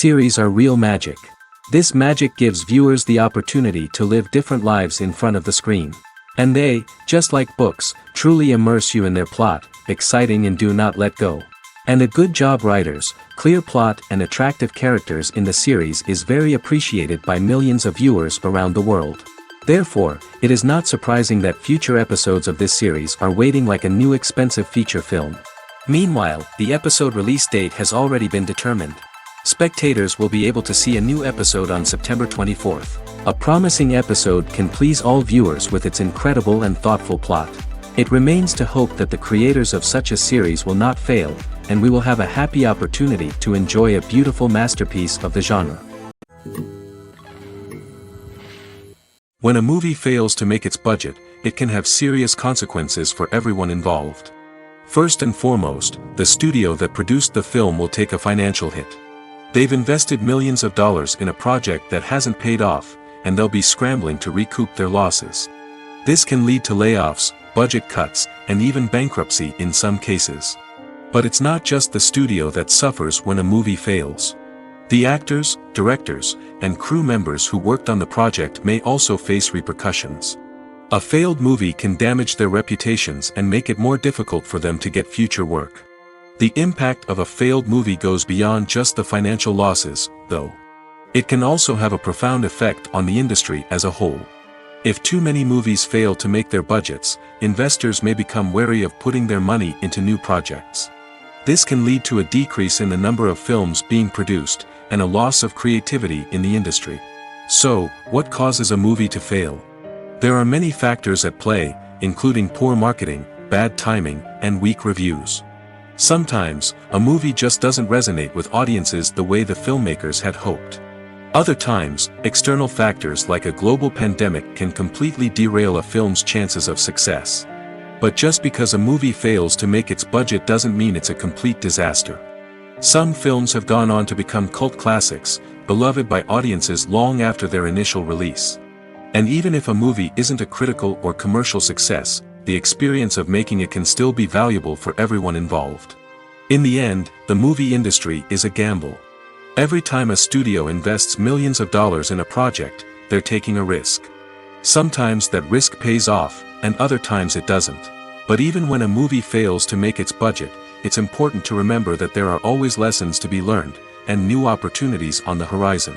Series are real magic. This magic gives viewers the opportunity to live different lives in front of the screen. And they, just like books, truly immerse you in their plot, exciting and do not let go. And a good job writers, clear plot and attractive characters in the series is very appreciated by millions of viewers around the world. Therefore, it is not surprising that future episodes of this series are waiting like a new expensive feature film. Meanwhile, the episode release date has already been determined. Spectators will be able to see a new episode on September 24th. A promising episode can please all viewers with its incredible and thoughtful plot. It remains to hope that the creators of such a series will not fail, and we will have a happy opportunity to enjoy a beautiful masterpiece of the genre. When a movie fails to make its budget, it can have serious consequences for everyone involved. First and foremost, the studio that produced the film will take a financial hit. They've invested millions of dollars in a project that hasn't paid off, and they'll be scrambling to recoup their losses. This can lead to layoffs, budget cuts, and even bankruptcy in some cases. But it's not just the studio that suffers when a movie fails. The actors, directors, and crew members who worked on the project may also face repercussions. A failed movie can damage their reputations and make it more difficult for them to get future work. The impact of a failed movie goes beyond just the financial losses, though. It can also have a profound effect on the industry as a whole. If too many movies fail to make their budgets, investors may become wary of putting their money into new projects. This can lead to a decrease in the number of films being produced, and a loss of creativity in the industry. So, what causes a movie to fail? There are many factors at play, including poor marketing, bad timing, and weak reviews. Sometimes, a movie just doesn't resonate with audiences the way the filmmakers had hoped. Other times, external factors like a global pandemic can completely derail a film's chances of success. But just because a movie fails to make its budget doesn't mean it's a complete disaster. Some films have gone on to become cult classics, beloved by audiences long after their initial release. And even if a movie isn't a critical or commercial success, the experience of making it can still be valuable for everyone involved. In the end, the movie industry is a gamble. Every time a studio invests millions of dollars in a project, they're taking a risk. Sometimes that risk pays off, and other times it doesn't. But even when a movie fails to make its budget, it's important to remember that there are always lessons to be learned, and new opportunities on the horizon.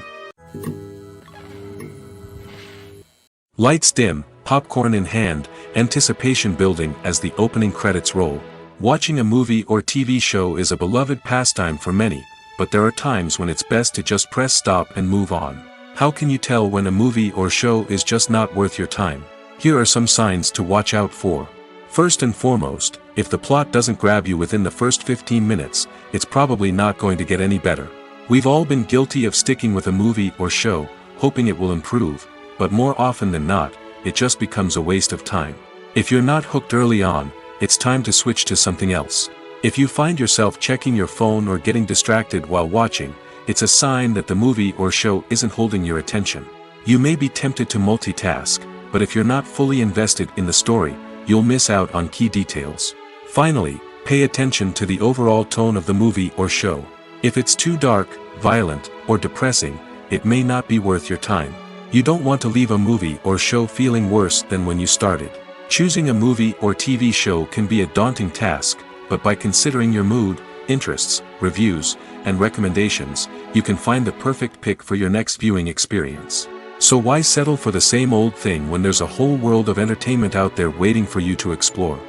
Lights dim, popcorn in hand, anticipation building as the opening credits roll. Watching a movie or TV show is a beloved pastime for many, but there are times when it's best to just press stop and move on. How can you tell when a movie or show is just not worth your time? Here are some signs to watch out for. First and foremost, if the plot doesn't grab you within the first 15 minutes, it's probably not going to get any better. We've all been guilty of sticking with a movie or show, hoping it will improve, but more often than not, it just becomes a waste of time. If you're not hooked early on, it's time to switch to something else. If you find yourself checking your phone or getting distracted while watching, it's a sign that the movie or show isn't holding your attention. You may be tempted to multitask, but if you're not fully invested in the story, you'll miss out on key details. Finally, pay attention to the overall tone of the movie or show. If it's too dark, violent, or depressing, it may not be worth your time. You don't want to leave a movie or show feeling worse than when you started. Choosing a movie or TV show can be a daunting task, but by considering your mood, interests, reviews, and recommendations, you can find the perfect pick for your next viewing experience. So why settle for the same old thing when there's a whole world of entertainment out there waiting for you to explore?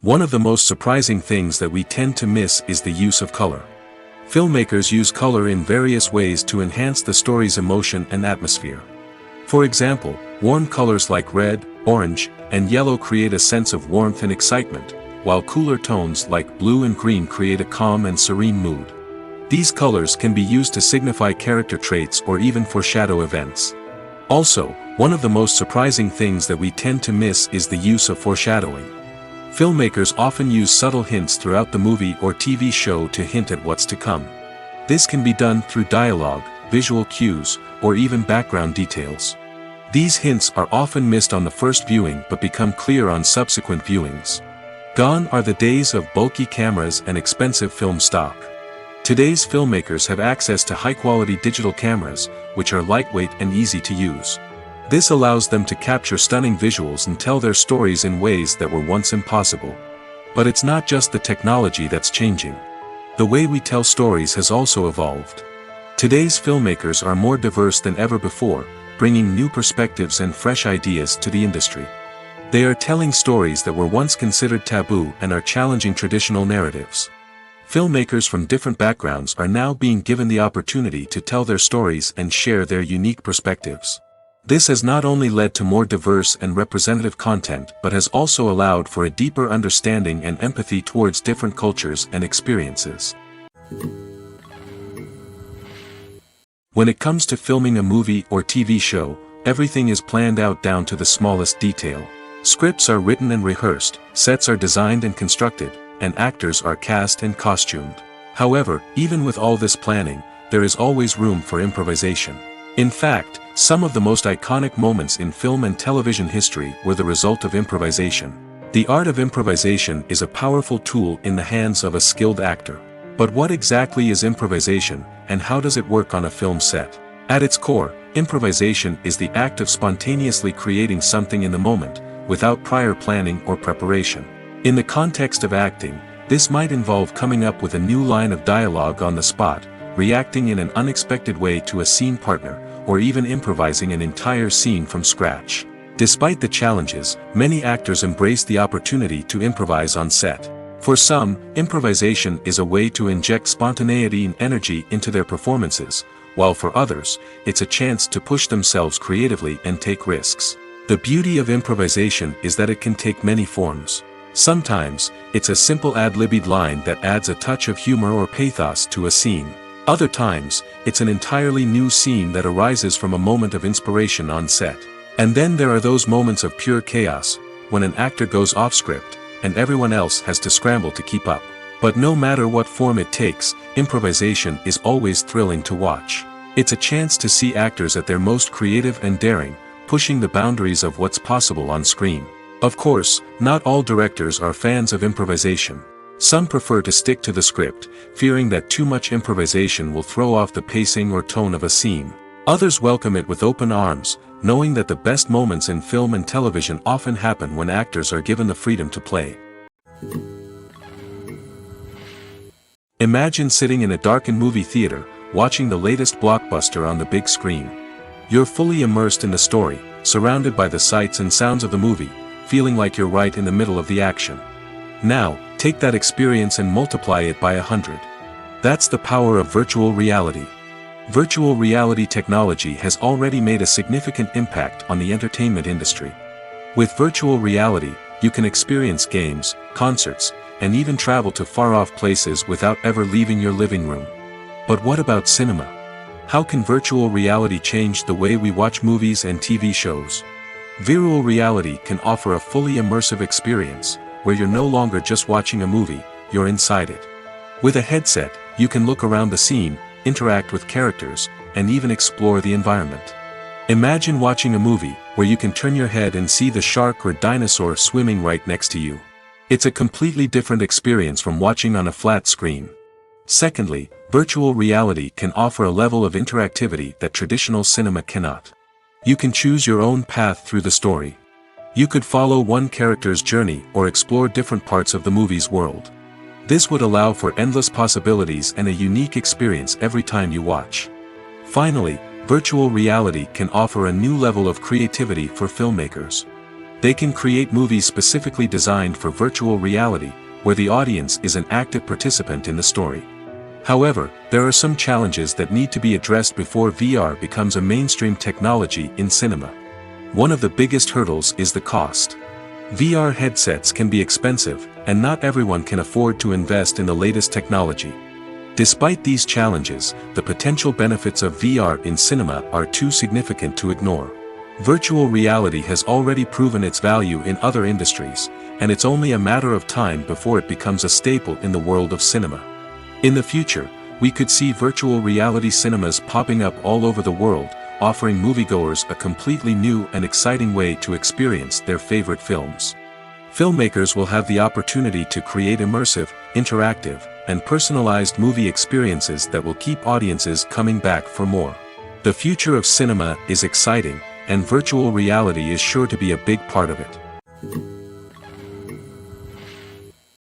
One of the most surprising things that we tend to miss is the use of color. Filmmakers use color in various ways to enhance the story's emotion and atmosphere. For example, warm colors like red, orange, and yellow create a sense of warmth and excitement, while cooler tones like blue and green create a calm and serene mood. These colors can be used to signify character traits or even foreshadow events. Also, one of the most surprising things that we tend to miss is the use of foreshadowing. Filmmakers often use subtle hints throughout the movie or TV show to hint at what's to come. This can be done through dialogue, visual cues, or even background details. These hints are often missed on the first viewing but become clear on subsequent viewings. Gone are the days of bulky cameras and expensive film stock. Today's filmmakers have access to high-quality digital cameras, which are lightweight and easy to use. This allows them to capture stunning visuals and tell their stories in ways that were once impossible. But it's not just the technology that's changing. The way we tell stories has also evolved. Today's filmmakers are more diverse than ever before, bringing new perspectives and fresh ideas to the industry. They are telling stories that were once considered taboo and are challenging traditional narratives. Filmmakers from different backgrounds are now being given the opportunity to tell their stories and share their unique perspectives. This has not only led to more diverse and representative content but has also allowed for a deeper understanding and empathy towards different cultures and experiences. When it comes to filming a movie or TV show, everything is planned out down to the smallest detail. Scripts are written and rehearsed, sets are designed and constructed, and actors are cast and costumed. However, even with all this planning, there is always room for improvisation. In fact, some of the most iconic moments in film and television history were the result of improvisation. The art of improvisation is a powerful tool in the hands of a skilled actor. But what exactly is improvisation, and how does it work on a film set? At its core, improvisation is the act of spontaneously creating something in the moment, without prior planning or preparation. In the context of acting, this might involve coming up with a new line of dialogue on the spot, reacting in an unexpected way to a scene partner, or even improvising an entire scene from scratch. Despite the challenges, many actors embrace the opportunity to improvise on set. For some, improvisation is a way to inject spontaneity and energy into their performances, while for others, it's a chance to push themselves creatively and take risks. The beauty of improvisation is that it can take many forms. Sometimes, it's a simple ad-libbed line that adds a touch of humor or pathos to a scene. Other times, it's an entirely new scene that arises from a moment of inspiration on set. And then there are those moments of pure chaos, when an actor goes off script, and everyone else has to scramble to keep up. But no matter what form it takes, improvisation is always thrilling to watch. It's a chance to see actors at their most creative and daring, pushing the boundaries of what's possible on screen. Of course, not all directors are fans of improvisation. Some prefer to stick to the script, fearing that too much improvisation will throw off the pacing or tone of a scene. Others welcome it with open arms, knowing that the best moments in film and television often happen when actors are given the freedom to play. Imagine sitting in a darkened movie theater, watching the latest blockbuster on the big screen. You're fully immersed in the story, surrounded by the sights and sounds of the movie, feeling like you're right in the middle of the action. Now, take that experience and multiply it by 100. That's the power of virtual reality. Virtual reality technology has already made a significant impact on the entertainment industry. With virtual reality, you can experience games, concerts, and even travel to far-off places without ever leaving your living room. But what about cinema? How can virtual reality change the way we watch movies and TV shows? Virtual reality can offer a fully immersive experience, where you're no longer just watching a movie, you're inside it. With a headset, you can look around the scene, interact with characters, and even explore the environment. Imagine watching a movie, where you can turn your head and see the shark or dinosaur swimming right next to you. It's a completely different experience from watching on a flat screen. Secondly, virtual reality can offer a level of interactivity that traditional cinema cannot. You can choose your own path through the story. You could follow one character's journey or explore different parts of the movie's world. This would allow for endless possibilities and a unique experience every time you watch. Finally, virtual reality can offer a new level of creativity for filmmakers. They can create movies specifically designed for virtual reality, where the audience is an active participant in the story. However, there are some challenges that need to be addressed before VR becomes a mainstream technology in cinema. One of the biggest hurdles is the cost. VR headsets can be expensive, and not everyone can afford to invest in the latest technology. Despite these challenges, the potential benefits of VR in cinema are too significant to ignore. Virtual reality has already proven its value in other industries, and it's only a matter of time before it becomes a staple in the world of cinema. In the future, we could see virtual reality cinemas popping up all over the world, offering moviegoers a completely new and exciting way to experience their favorite films. Filmmakers will have the opportunity to create immersive, interactive, and personalized movie experiences that will keep audiences coming back for more. The future of cinema is exciting, and virtual reality is sure to be a big part of it.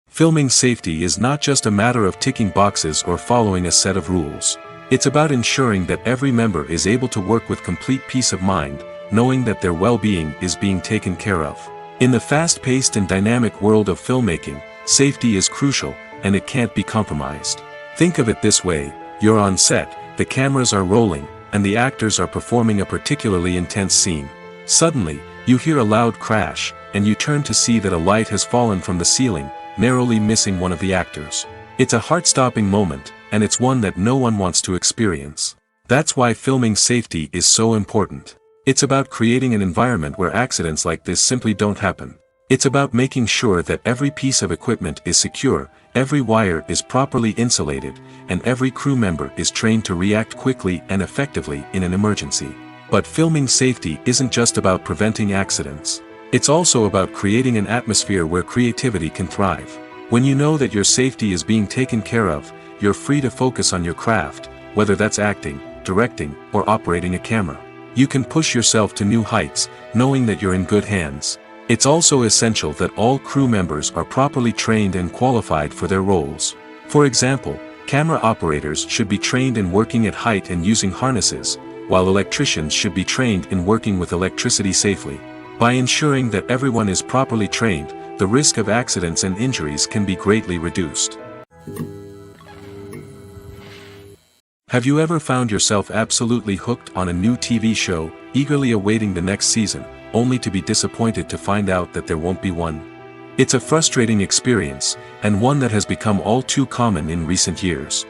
Filming safety is not just a matter of ticking boxes or following a set of rules. It's about ensuring that every member is able to work with complete peace of mind, knowing that their well-being is being taken care of. In the fast-paced and dynamic world of filmmaking, safety is crucial, and it can't be compromised. Think of it this way: you're on set, the cameras are rolling, and the actors are performing a particularly intense scene. Suddenly, you hear a loud crash, and you turn to see that a light has fallen from the ceiling, narrowly missing one of the actors. It's a heart-stopping moment, and it's one that no one wants to experience. That's why filming safety is so important. It's about creating an environment where accidents like this simply don't happen. It's about making sure that every piece of equipment is secure, every wire is properly insulated, and every crew member is trained to react quickly and effectively in an emergency. But filming safety isn't just about preventing accidents. It's also about creating an atmosphere where creativity can thrive. When you know that your safety is being taken care of, you're free to focus on your craft, whether that's acting, directing, or operating a camera. You can push yourself to new heights, knowing that you're in good hands. It's also essential that all crew members are properly trained and qualified for their roles. For example, camera operators should be trained in working at height and using harnesses, while electricians should be trained in working with electricity safely. By ensuring that everyone is properly trained, the risk of accidents and injuries can be greatly reduced. Have you ever found yourself absolutely hooked on a new TV show, eagerly awaiting the next season, only to be disappointed to find out that there won't be one? It's a frustrating experience, and one that has become all too common in recent years.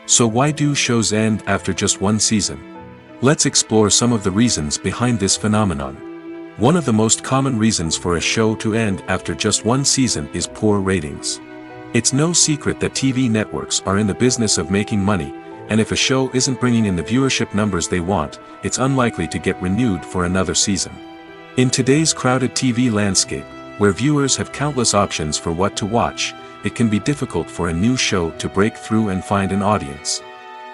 So why do shows end after just one season? Let's explore some of the reasons behind this phenomenon. One of the most common reasons for a show to end after just one season is poor ratings. It's no secret that TV networks are in the business of making money, and if a show isn't bringing in the viewership numbers they want, it's unlikely to get renewed for another season. In today's crowded TV landscape, where viewers have countless options for what to watch, it can be difficult for a new show to break through and find an audience.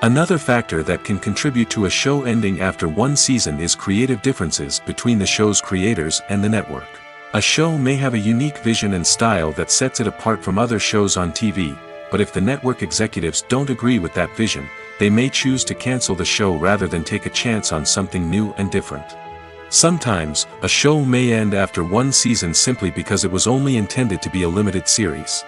Another factor that can contribute to a show ending after one season is creative differences between the show's creators and the network. A show may have a unique vision and style that sets it apart from other shows on TV, but if the network executives don't agree with that vision, they may choose to cancel the show rather than take a chance on something new and different. Sometimes, a show may end after one season simply because it was only intended to be a limited series.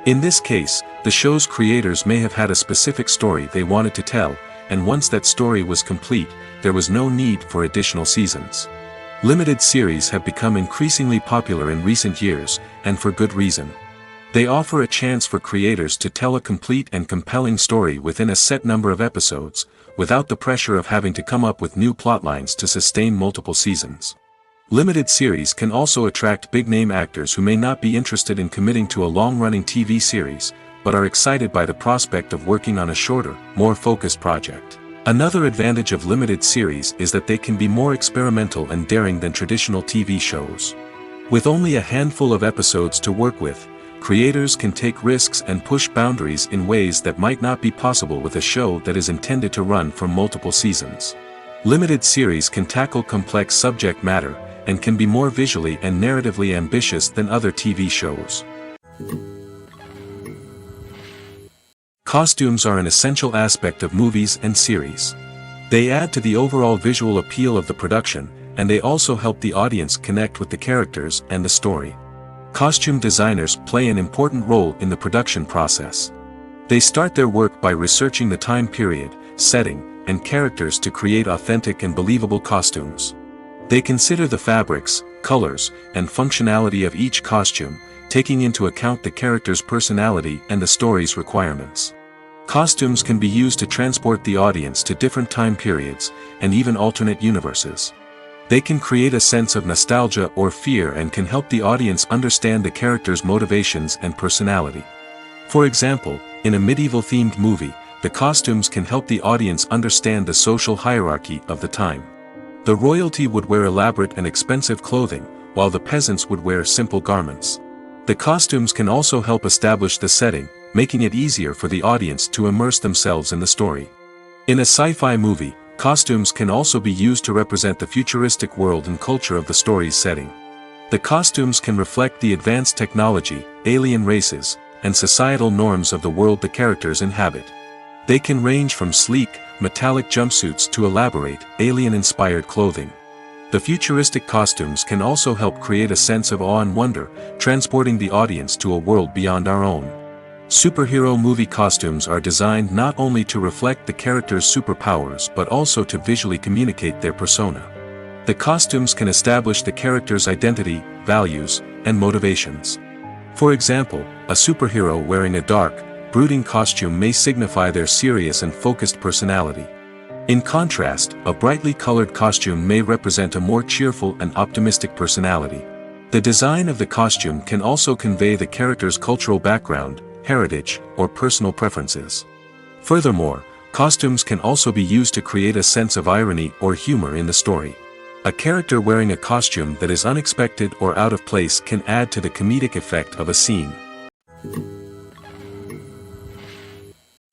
In this case, the show's creators may have had a specific story they wanted to tell, and once that story was complete, there was no need for additional seasons. Limited series have become increasingly popular in recent years, and for good reason. They offer a chance for creators to tell a complete and compelling story within a set number of episodes, without the pressure of having to come up with new plotlines to sustain multiple seasons. Limited series can also attract big-name actors who may not be interested in committing to a long-running TV series, but are excited by the prospect of working on a shorter, more focused project. Another advantage of limited series is that they can be more experimental and daring than traditional TV shows. With only a handful of episodes to work with, creators can take risks and push boundaries in ways that might not be possible with a show that is intended to run for multiple seasons. Limited series can tackle complex subject matter, and can be more visually and narratively ambitious than other TV shows. Costumes are an essential aspect of movies and series. They add to the overall visual appeal of the production, and they also help the audience connect with the characters and the story. Costume designers play an important role in the production process. They start their work by researching the time period, setting, and characters to create authentic and believable costumes. They consider the fabrics, colors, and functionality of each costume, taking into account the character's personality and the story's requirements. Costumes can be used to transport the audience to different time periods, and even alternate universes. They can create a sense of nostalgia or fear and can help the audience understand the character's motivations and personality. For example, in a medieval-themed movie, the costumes can help the audience understand the social hierarchy of the time. The royalty would wear elaborate and expensive clothing, while the peasants would wear simple garments. The costumes can also help establish the setting, making it easier for the audience to immerse themselves in the story. In a sci-fi movie, costumes can also be used to represent the futuristic world and culture of the story's setting. The costumes can reflect the advanced technology, alien races, and societal norms of the world the characters inhabit. They can range from sleek, metallic jumpsuits to elaborate, alien-inspired clothing. The futuristic costumes can also help create a sense of awe and wonder, transporting the audience to a world beyond our own. Superhero movie costumes are designed not only to reflect the character's superpowers but also to visually communicate their persona. The costumes can establish the character's identity, values, and motivations. For example, a superhero wearing a dark, brooding costume may signify their serious and focused personality. In contrast, a brightly colored costume may represent a more cheerful and optimistic personality. The design of the costume can also convey the character's cultural background, heritage, or personal preferences. Furthermore, costumes can also be used to create a sense of irony or humor in the story. A character wearing a costume that is unexpected or out of place can add to the comedic effect of a scene.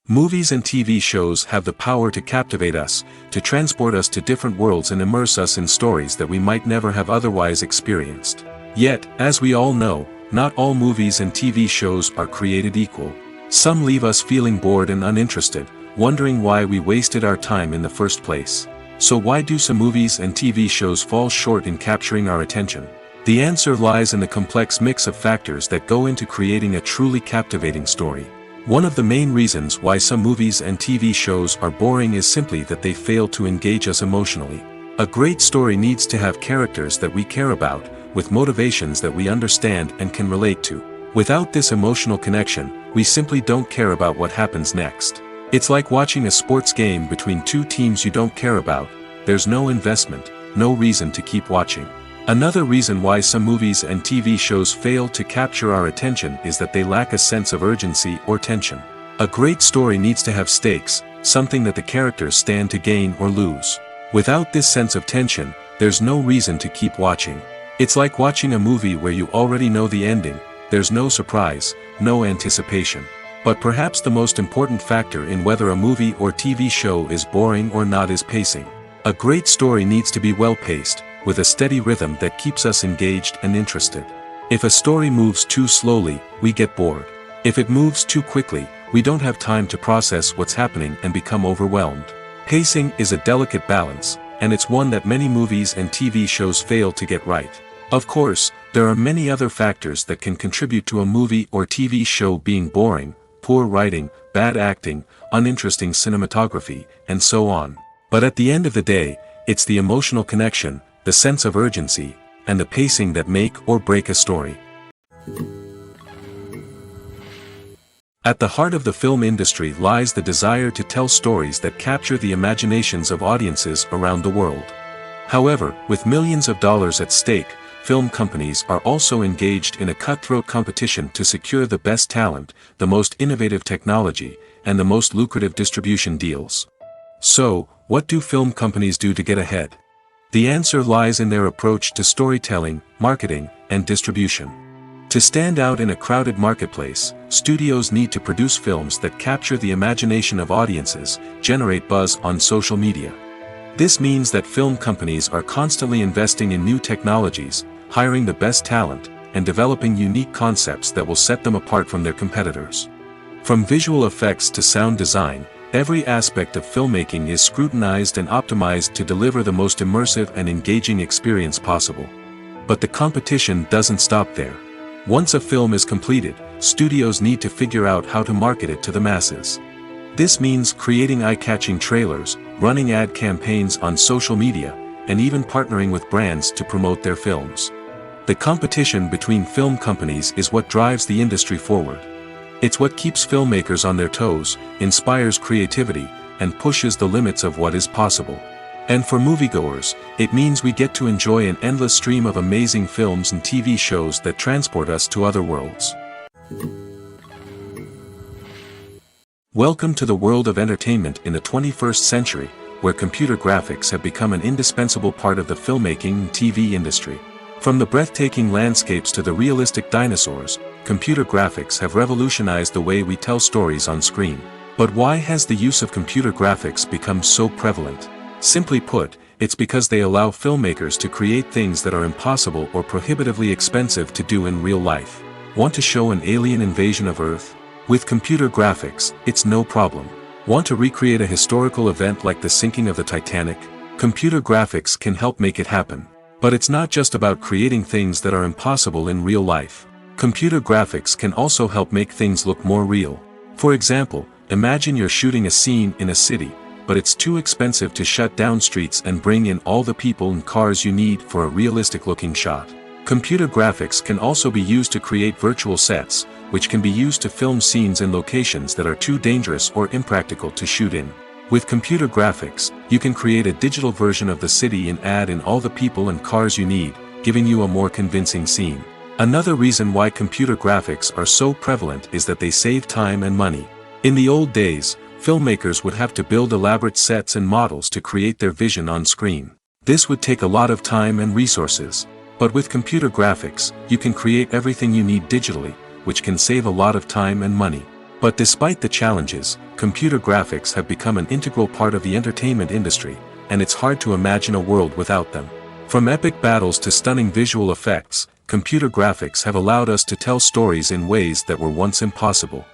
Movies and TV shows have the power to captivate us, to transport us to different worlds and immerse us in stories that we might never have otherwise experienced. Yet, as we all know, not all movies and TV shows are created equal. Some leave us feeling bored and uninterested, wondering why we wasted our time in the first place. So why do some movies and TV shows fall short in capturing our attention? The answer lies in the complex mix of factors that go into creating a truly captivating story. One of the main reasons why some movies and TV shows are boring is simply that they fail to engage us emotionally. A great story needs to have characters that we care about, with motivations that we understand and can relate to. Without this emotional connection, we simply don't care about what happens next. It's like watching a sports game between two teams you don't care about. There's no investment, no reason to keep watching. Another reason why some movies and TV shows fail to capture our attention is that they lack a sense of urgency or tension. A great story needs to have stakes, something that the characters stand to gain or lose. Without this sense of tension, there's no reason to keep watching. It's like watching a movie where you already know the ending. There's no surprise, no anticipation. But perhaps the most important factor in whether a movie or TV show is boring or not is pacing. A great story needs to be well-paced, with a steady rhythm that keeps us engaged and interested. If a story moves too slowly, we get bored. If it moves too quickly, we don't have time to process what's happening and become overwhelmed. Pacing is a delicate balance, and it's one that many movies and TV shows fail to get right. Of course, there are many other factors that can contribute to a movie or TV show being boring: poor writing, bad acting, uninteresting cinematography, and so on. But at the end of the day, it's the emotional connection, the sense of urgency, and the pacing that make or break a story. At the heart of the film industry lies the desire to tell stories that capture the imaginations of audiences around the world. However, with millions of dollars at stake, film companies are also engaged in a cutthroat competition to secure the best talent, the most innovative technology, and the most lucrative distribution deals. So, what do film companies do to get ahead? The answer lies in their approach to storytelling, marketing, and distribution. To stand out in a crowded marketplace, studios need to produce films that capture the imagination of audiences, generate buzz on social media. This means that film companies are constantly investing in new technologies, hiring the best talent, and developing unique concepts that will set them apart from their competitors. From visual effects to sound design, every aspect of filmmaking is scrutinized and optimized to deliver the most immersive and engaging experience possible. But the competition doesn't stop there. Once a film is completed, studios need to figure out how to market it to the masses. This means creating eye-catching trailers, running ad campaigns on social media, and even partnering with brands to promote their films. The competition between film companies is what drives the industry forward. It's what keeps filmmakers on their toes, inspires creativity, and pushes the limits of what is possible. And for moviegoers, it means we get to enjoy an endless stream of amazing films and TV shows that transport us to other worlds. Welcome to the world of entertainment in the 21st century, where computer graphics have become an indispensable part of the filmmaking and TV industry. From the breathtaking landscapes to the realistic dinosaurs, computer graphics have revolutionized the way we tell stories on screen. But why has the use of computer graphics become so prevalent? Simply put, it's because they allow filmmakers to create things that are impossible or prohibitively expensive to do in real life. Want to show an alien invasion of Earth? With computer graphics, it's no problem. Want to recreate a historical event like the sinking of the Titanic? Computer graphics can help make it happen. But it's not just about creating things that are impossible in real life. Computer graphics can also help make things look more real. For example, imagine you're shooting a scene in a city, but it's too expensive to shut down streets and bring in all the people and cars you need for a realistic-looking shot. Computer graphics can also be used to create virtual sets, which can be used to film scenes in locations that are too dangerous or impractical to shoot in. With computer graphics, you can create a digital version of the city and add in all the people and cars you need, giving you a more convincing scene. Another reason why computer graphics are so prevalent is that they save time and money. In the old days, filmmakers would have to build elaborate sets and models to create their vision on screen. This would take a lot of time and resources. But with computer graphics, you can create everything you need digitally, which can save a lot of time and money. But despite the challenges, computer graphics have become an integral part of the entertainment industry, and it's hard to imagine a world without them. From epic battles to stunning visual effects, computer graphics have allowed us to tell stories in ways that were once impossible.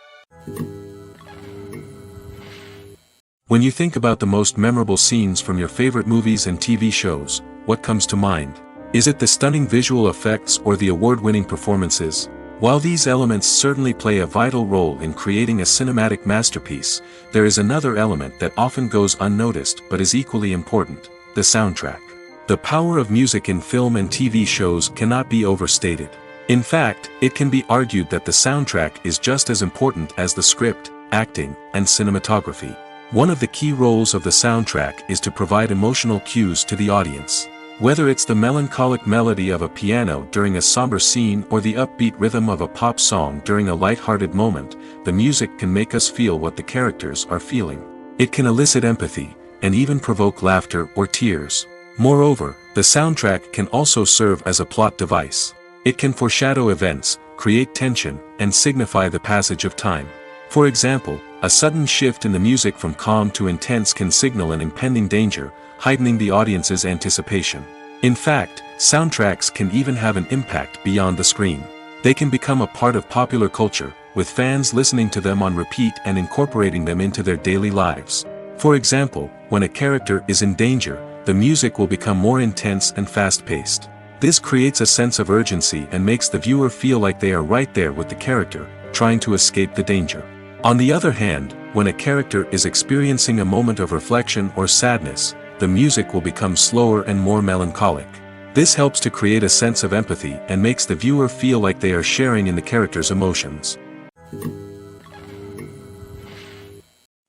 When you think about the most memorable scenes from your favorite movies and TV shows, what comes to mind? Is it the stunning visual effects or the award-winning performances? While these elements certainly play a vital role in creating a cinematic masterpiece, there is another element that often goes unnoticed but is equally important: the soundtrack. The power of music in film and TV shows cannot be overstated. In fact, it can be argued that the soundtrack is just as important as the script, acting, and cinematography. One of the key roles of the soundtrack is to provide emotional cues to the audience. Whether it's the melancholic melody of a piano during a somber scene or the upbeat rhythm of a pop song during a light-hearted moment, the music can make us feel what the characters are feeling. It can elicit empathy, and even provoke laughter or tears. Moreover, the soundtrack can also serve as a plot device. It can foreshadow events, create tension, and signify the passage of time. For example, a sudden shift in the music from calm to intense can signal an impending danger, heightening the audience's anticipation. In fact, soundtracks can even have an impact beyond the screen. They can become a part of popular culture, with fans listening to them on repeat and incorporating them into their daily lives. For example, when a character is in danger, the music will become more intense and fast-paced. This creates a sense of urgency and makes the viewer feel like they are right there with the character, trying to escape the danger. On the other hand, when a character is experiencing a moment of reflection or sadness, the music will become slower and more melancholic. This helps to create a sense of empathy and makes the viewer feel like they are sharing in the character's emotions.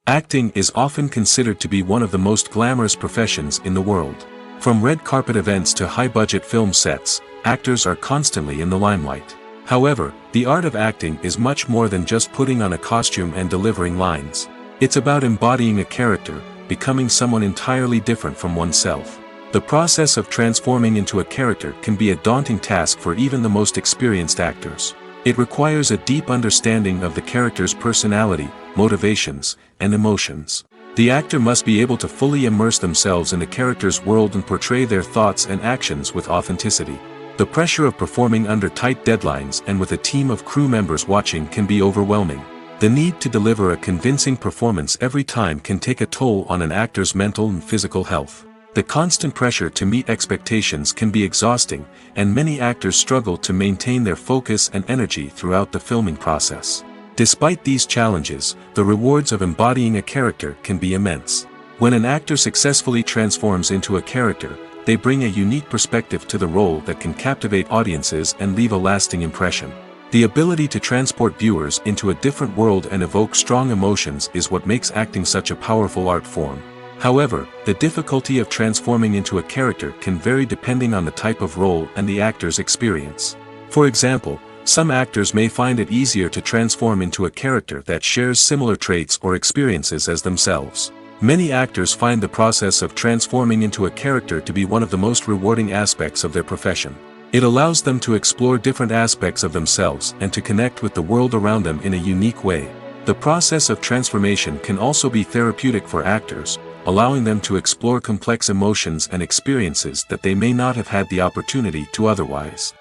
Acting is often considered to be one of the most glamorous professions in the world. From red carpet events to high-budget film sets, actors are constantly in the limelight. However, the art of acting is much more than just putting on a costume and delivering lines. It's about embodying a character, becoming someone entirely different from oneself. The process of transforming into a character can be a daunting task for even the most experienced actors. It requires a deep understanding of the character's personality, motivations, and emotions. The actor must be able to fully immerse themselves in the character's world and portray their thoughts and actions with authenticity. The pressure of performing under tight deadlines and with a team of crew members watching can be overwhelming. The need to deliver a convincing performance every time can take a toll on an actor's mental and physical health. The constant pressure to meet expectations can be exhausting, and many actors struggle to maintain their focus and energy throughout the filming process. Despite these challenges, the rewards of embodying a character can be immense. When an actor successfully transforms into a character, they bring a unique perspective to the role that can captivate audiences and leave a lasting impression. The ability to transport viewers into a different world and evoke strong emotions is what makes acting such a powerful art form. However, the difficulty of transforming into a character can vary depending on the type of role and the actor's experience. For example, some actors may find it easier to transform into a character that shares similar traits or experiences as themselves. Many actors find the process of transforming into a character to be one of the most rewarding aspects of their profession. It allows them to explore different aspects of themselves and to connect with the world around them in a unique way. The process of transformation can also be therapeutic for actors, allowing them to explore complex emotions and experiences that they may not have had the opportunity to otherwise.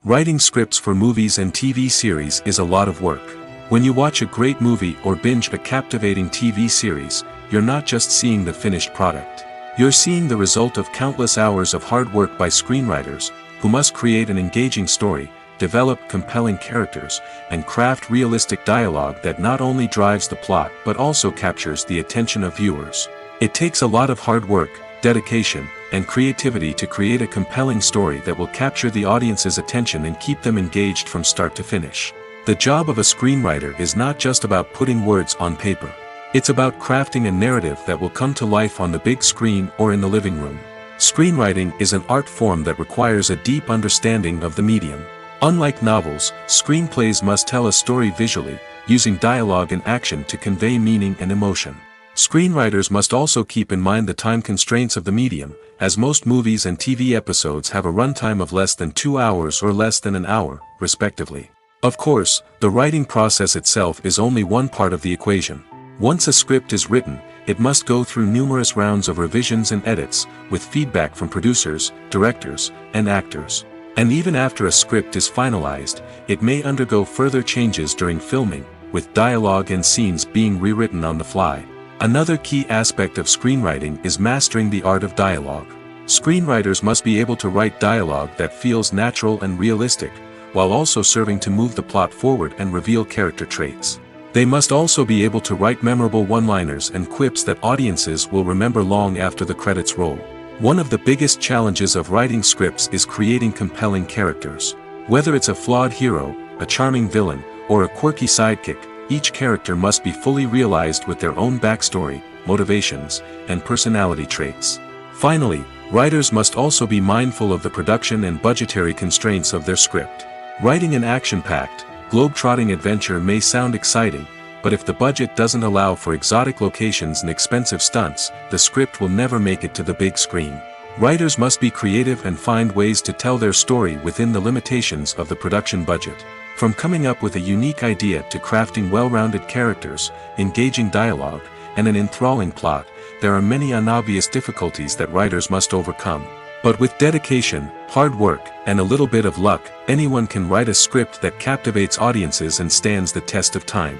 Writing scripts for movies and TV series is a lot of work. When you watch a great movie or binge a captivating TV series, you're not just seeing the finished product. You're seeing the result of countless hours of hard work by screenwriters, who must create an engaging story, develop compelling characters, and craft realistic dialogue that not only drives the plot but also captures the attention of viewers. It takes a lot of hard work, dedication, and creativity to create a compelling story that will capture the audience's attention and keep them engaged from start to finish. The job of a screenwriter is not just about putting words on paper. It's about crafting a narrative that will come to life on the big screen or in the living room. Screenwriting is an art form that requires a deep understanding of the medium. Unlike novels, screenplays must tell a story visually, using dialogue and action to convey meaning and emotion. Screenwriters must also keep in mind the time constraints of the medium, as most movies and TV episodes have a runtime of less than 2 hours or less than an hour, respectively. Of course, the writing process itself is only one part of the equation. Once a script is written, it must go through numerous rounds of revisions and edits, with feedback from producers, directors, and actors. And even after a script is finalized, it may undergo further changes during filming, with dialogue and scenes being rewritten on the fly. Another key aspect of screenwriting is mastering the art of dialogue. Screenwriters must be able to write dialogue that feels natural and realistic, while also serving to move the plot forward and reveal character traits. They must also be able to write memorable one-liners and quips that audiences will remember long after the credits roll. One of the biggest challenges of writing scripts is creating compelling characters. Whether it's a flawed hero, a charming villain, or a quirky sidekick, each character must be fully realized with their own backstory, motivations, and personality traits. Finally, writers must also be mindful of the production and budgetary constraints of their script. Writing an action-packed, globe-trotting adventure may sound exciting, but if the budget doesn't allow for exotic locations and expensive stunts, the script will never make it to the big screen. Writers must be creative and find ways to tell their story within the limitations of the production budget. From coming up with a unique idea to crafting well-rounded characters, engaging dialogue, and an enthralling plot, there are many unobvious difficulties that writers must overcome. But with dedication, hard work, and a little bit of luck, anyone can write a script that captivates audiences and stands the test of time.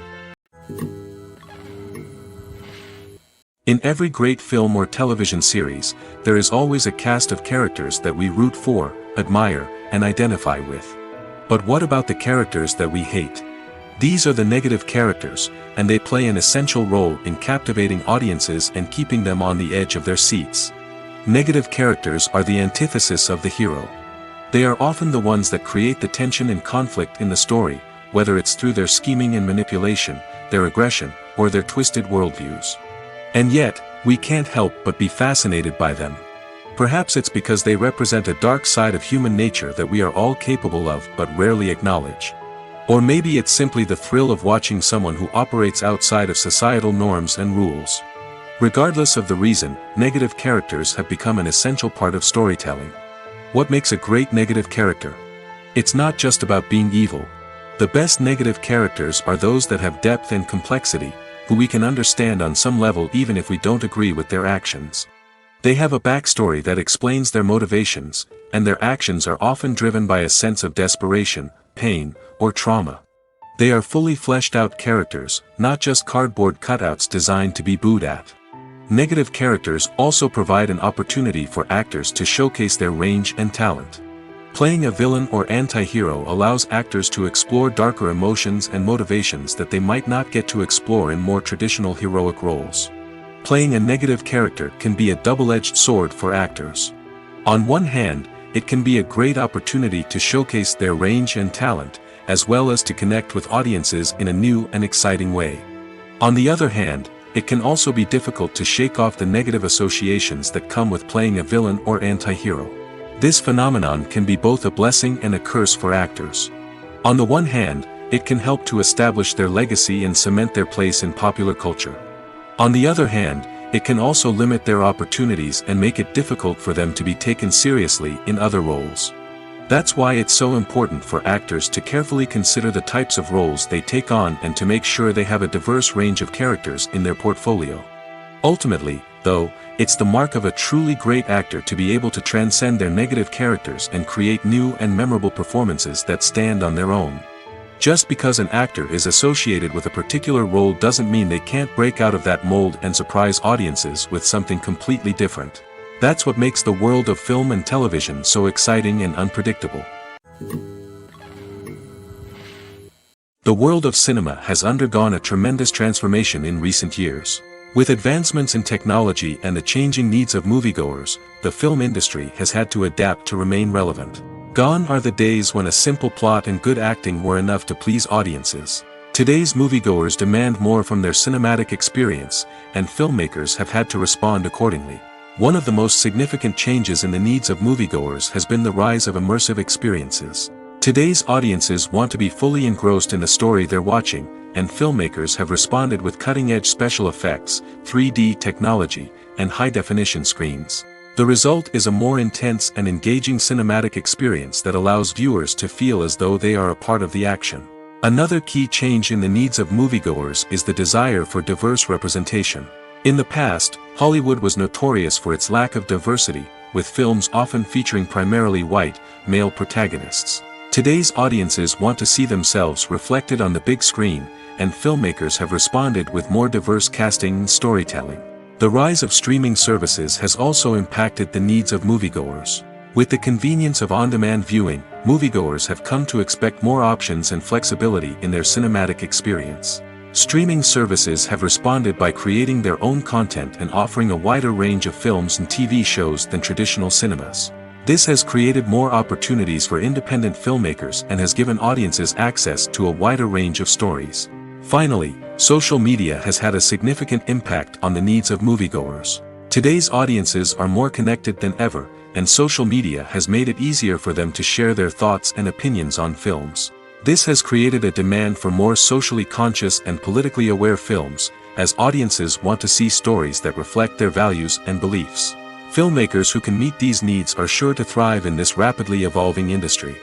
In every great film or television series, there is always a cast of characters that we root for, admire, and identify with. But what about the characters that we hate? These are the negative characters, and they play an essential role in captivating audiences and keeping them on the edge of their seats. Negative characters are the antithesis of the hero. They are often the ones that create the tension and conflict in the story, whether it's through their scheming and manipulation, their aggression, or their twisted worldviews. And yet, we can't help but be fascinated by them. Perhaps it's because they represent a dark side of human nature that we are all capable of but rarely acknowledge. Or maybe it's simply the thrill of watching someone who operates outside of societal norms and rules. Regardless of the reason, negative characters have become an essential part of storytelling. What makes a great negative character? It's not just about being evil. The best negative characters are those that have depth and complexity, who we can understand on some level even if we don't agree with their actions. They have a backstory that explains their motivations, and their actions are often driven by a sense of desperation, pain, or trauma. They are fully fleshed out characters, not just cardboard cutouts designed to be booed at. Negative characters also provide an opportunity for actors to showcase their range and talent. Playing a villain or anti-hero allows actors to explore darker emotions and motivations that they might not get to explore in more traditional heroic roles. Playing a negative character can be a double-edged sword for actors. On one hand, it can be a great opportunity to showcase their range and talent, as well as to connect with audiences in a new and exciting way. On the other hand, it can also be difficult to shake off the negative associations that come with playing a villain or anti-hero. This phenomenon can be both a blessing and a curse for actors. On the one hand, it can help to establish their legacy and cement their place in popular culture. On the other hand, it can also limit their opportunities and make it difficult for them to be taken seriously in other roles. That's why it's so important for actors to carefully consider the types of roles they take on and to make sure they have a diverse range of characters in their portfolio. Ultimately, though, it's the mark of a truly great actor to be able to transcend their negative characters and create new and memorable performances that stand on their own. Just because an actor is associated with a particular role doesn't mean they can't break out of that mold and surprise audiences with something completely different. That's what makes the world of film and television so exciting and unpredictable. The world of cinema has undergone a tremendous transformation in recent years. With advancements in technology and the changing needs of moviegoers, the film industry has had to adapt to remain relevant. Gone are the days when a simple plot and good acting were enough to please audiences. Today's moviegoers demand more from their cinematic experience, and filmmakers have had to respond accordingly. One of the most significant changes in the needs of moviegoers has been the rise of immersive experiences. Today's audiences want to be fully engrossed in the story they're watching, and filmmakers have responded with cutting-edge special effects, 3D technology, and high-definition screens. The result is a more intense and engaging cinematic experience that allows viewers to feel as though they are a part of the action. Another key change in the needs of moviegoers is the desire for diverse representation. In the past, Hollywood was notorious for its lack of diversity, with films often featuring primarily white, male protagonists. Today's audiences want to see themselves reflected on the big screen, and filmmakers have responded with more diverse casting and storytelling. The rise of streaming services has also impacted the needs of moviegoers. With the convenience of on-demand viewing, moviegoers have come to expect more options and flexibility in their cinematic experience. Streaming services have responded by creating their own content and offering a wider range of films and TV shows than traditional cinemas. This has created more opportunities for independent filmmakers and has given audiences access to a wider range of stories. Finally, social media has had a significant impact on the needs of moviegoers. Today's audiences are more connected than ever, and social media has made it easier for them to share their thoughts and opinions on films. This has created a demand for more socially conscious and politically aware films, as audiences want to see stories that reflect their values and beliefs. Filmmakers who can meet these needs are sure to thrive in this rapidly evolving industry.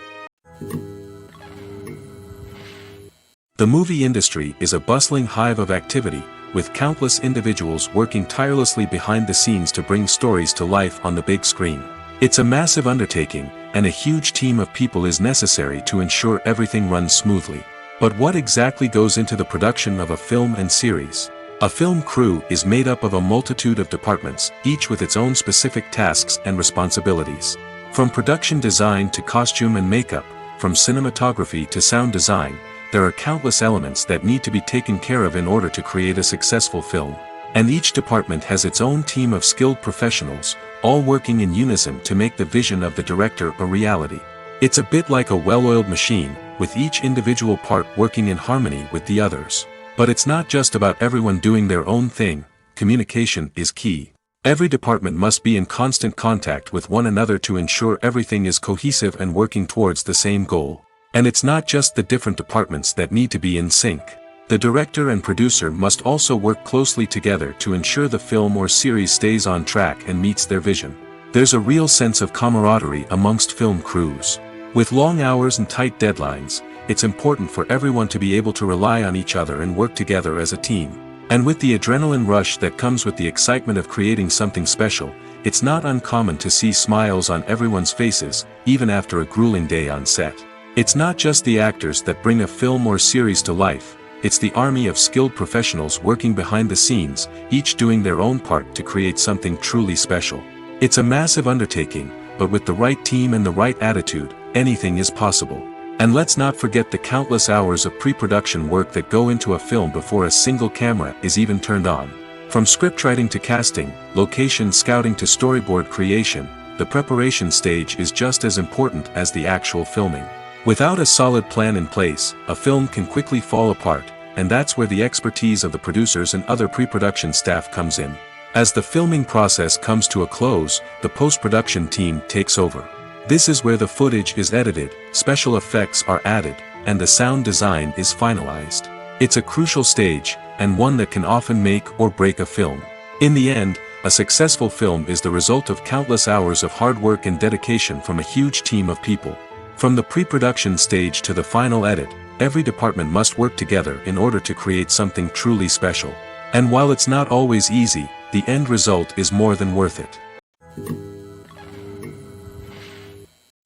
The movie industry is a bustling hive of activity, with countless individuals working tirelessly behind the scenes to bring stories to life on the big screen. It's a massive undertaking, and a huge team of people is necessary to ensure everything runs smoothly. But what exactly goes into the production of a film and series? A film crew is made up of a multitude of departments, each with its own specific tasks and responsibilities. From production design to costume and makeup, from cinematography to sound design, there are countless elements that need to be taken care of in order to create a successful film. And each department has its own team of skilled professionals, all working in unison to make the vision of the director a reality. It's a bit like a well-oiled machine, with each individual part working in harmony with the others. But it's not just about everyone doing their own thing. Communication is key. Every department must be in constant contact with one another to ensure everything is cohesive and working towards the same goal. And it's not just the different departments that need to be in sync. The director and producer must also work closely together to ensure the film or series stays on track and meets their vision. There's a real sense of camaraderie amongst film crews. With long hours and tight deadlines, it's important for everyone to be able to rely on each other and work together as a team. And with the adrenaline rush that comes with the excitement of creating something special, it's not uncommon to see smiles on everyone's faces, even after a grueling day on set. It's not just the actors that bring a film or series to life. It's the army of skilled professionals working behind the scenes, each doing their own part to create something truly special. It's a massive undertaking, but with the right team and the right attitude, anything is possible. And let's not forget the countless hours of pre-production work that go into a film before a single camera is even turned on. From scriptwriting to casting, location scouting to storyboard creation, the preparation stage is just as important as the actual filming. Without a solid plan in place, a film can quickly fall apart, and that's where the expertise of the producers and other pre-production staff comes in. As the filming process comes to a close, the post-production team takes over. This is where the footage is edited, special effects are added, and the sound design is finalized. It's a crucial stage, and one that can often make or break a film. In the end, a successful film is the result of countless hours of hard work and dedication from a huge team of people. From the pre-production stage to the final edit, every department must work together in order to create something truly special. And while it's not always easy, the end result is more than worth it.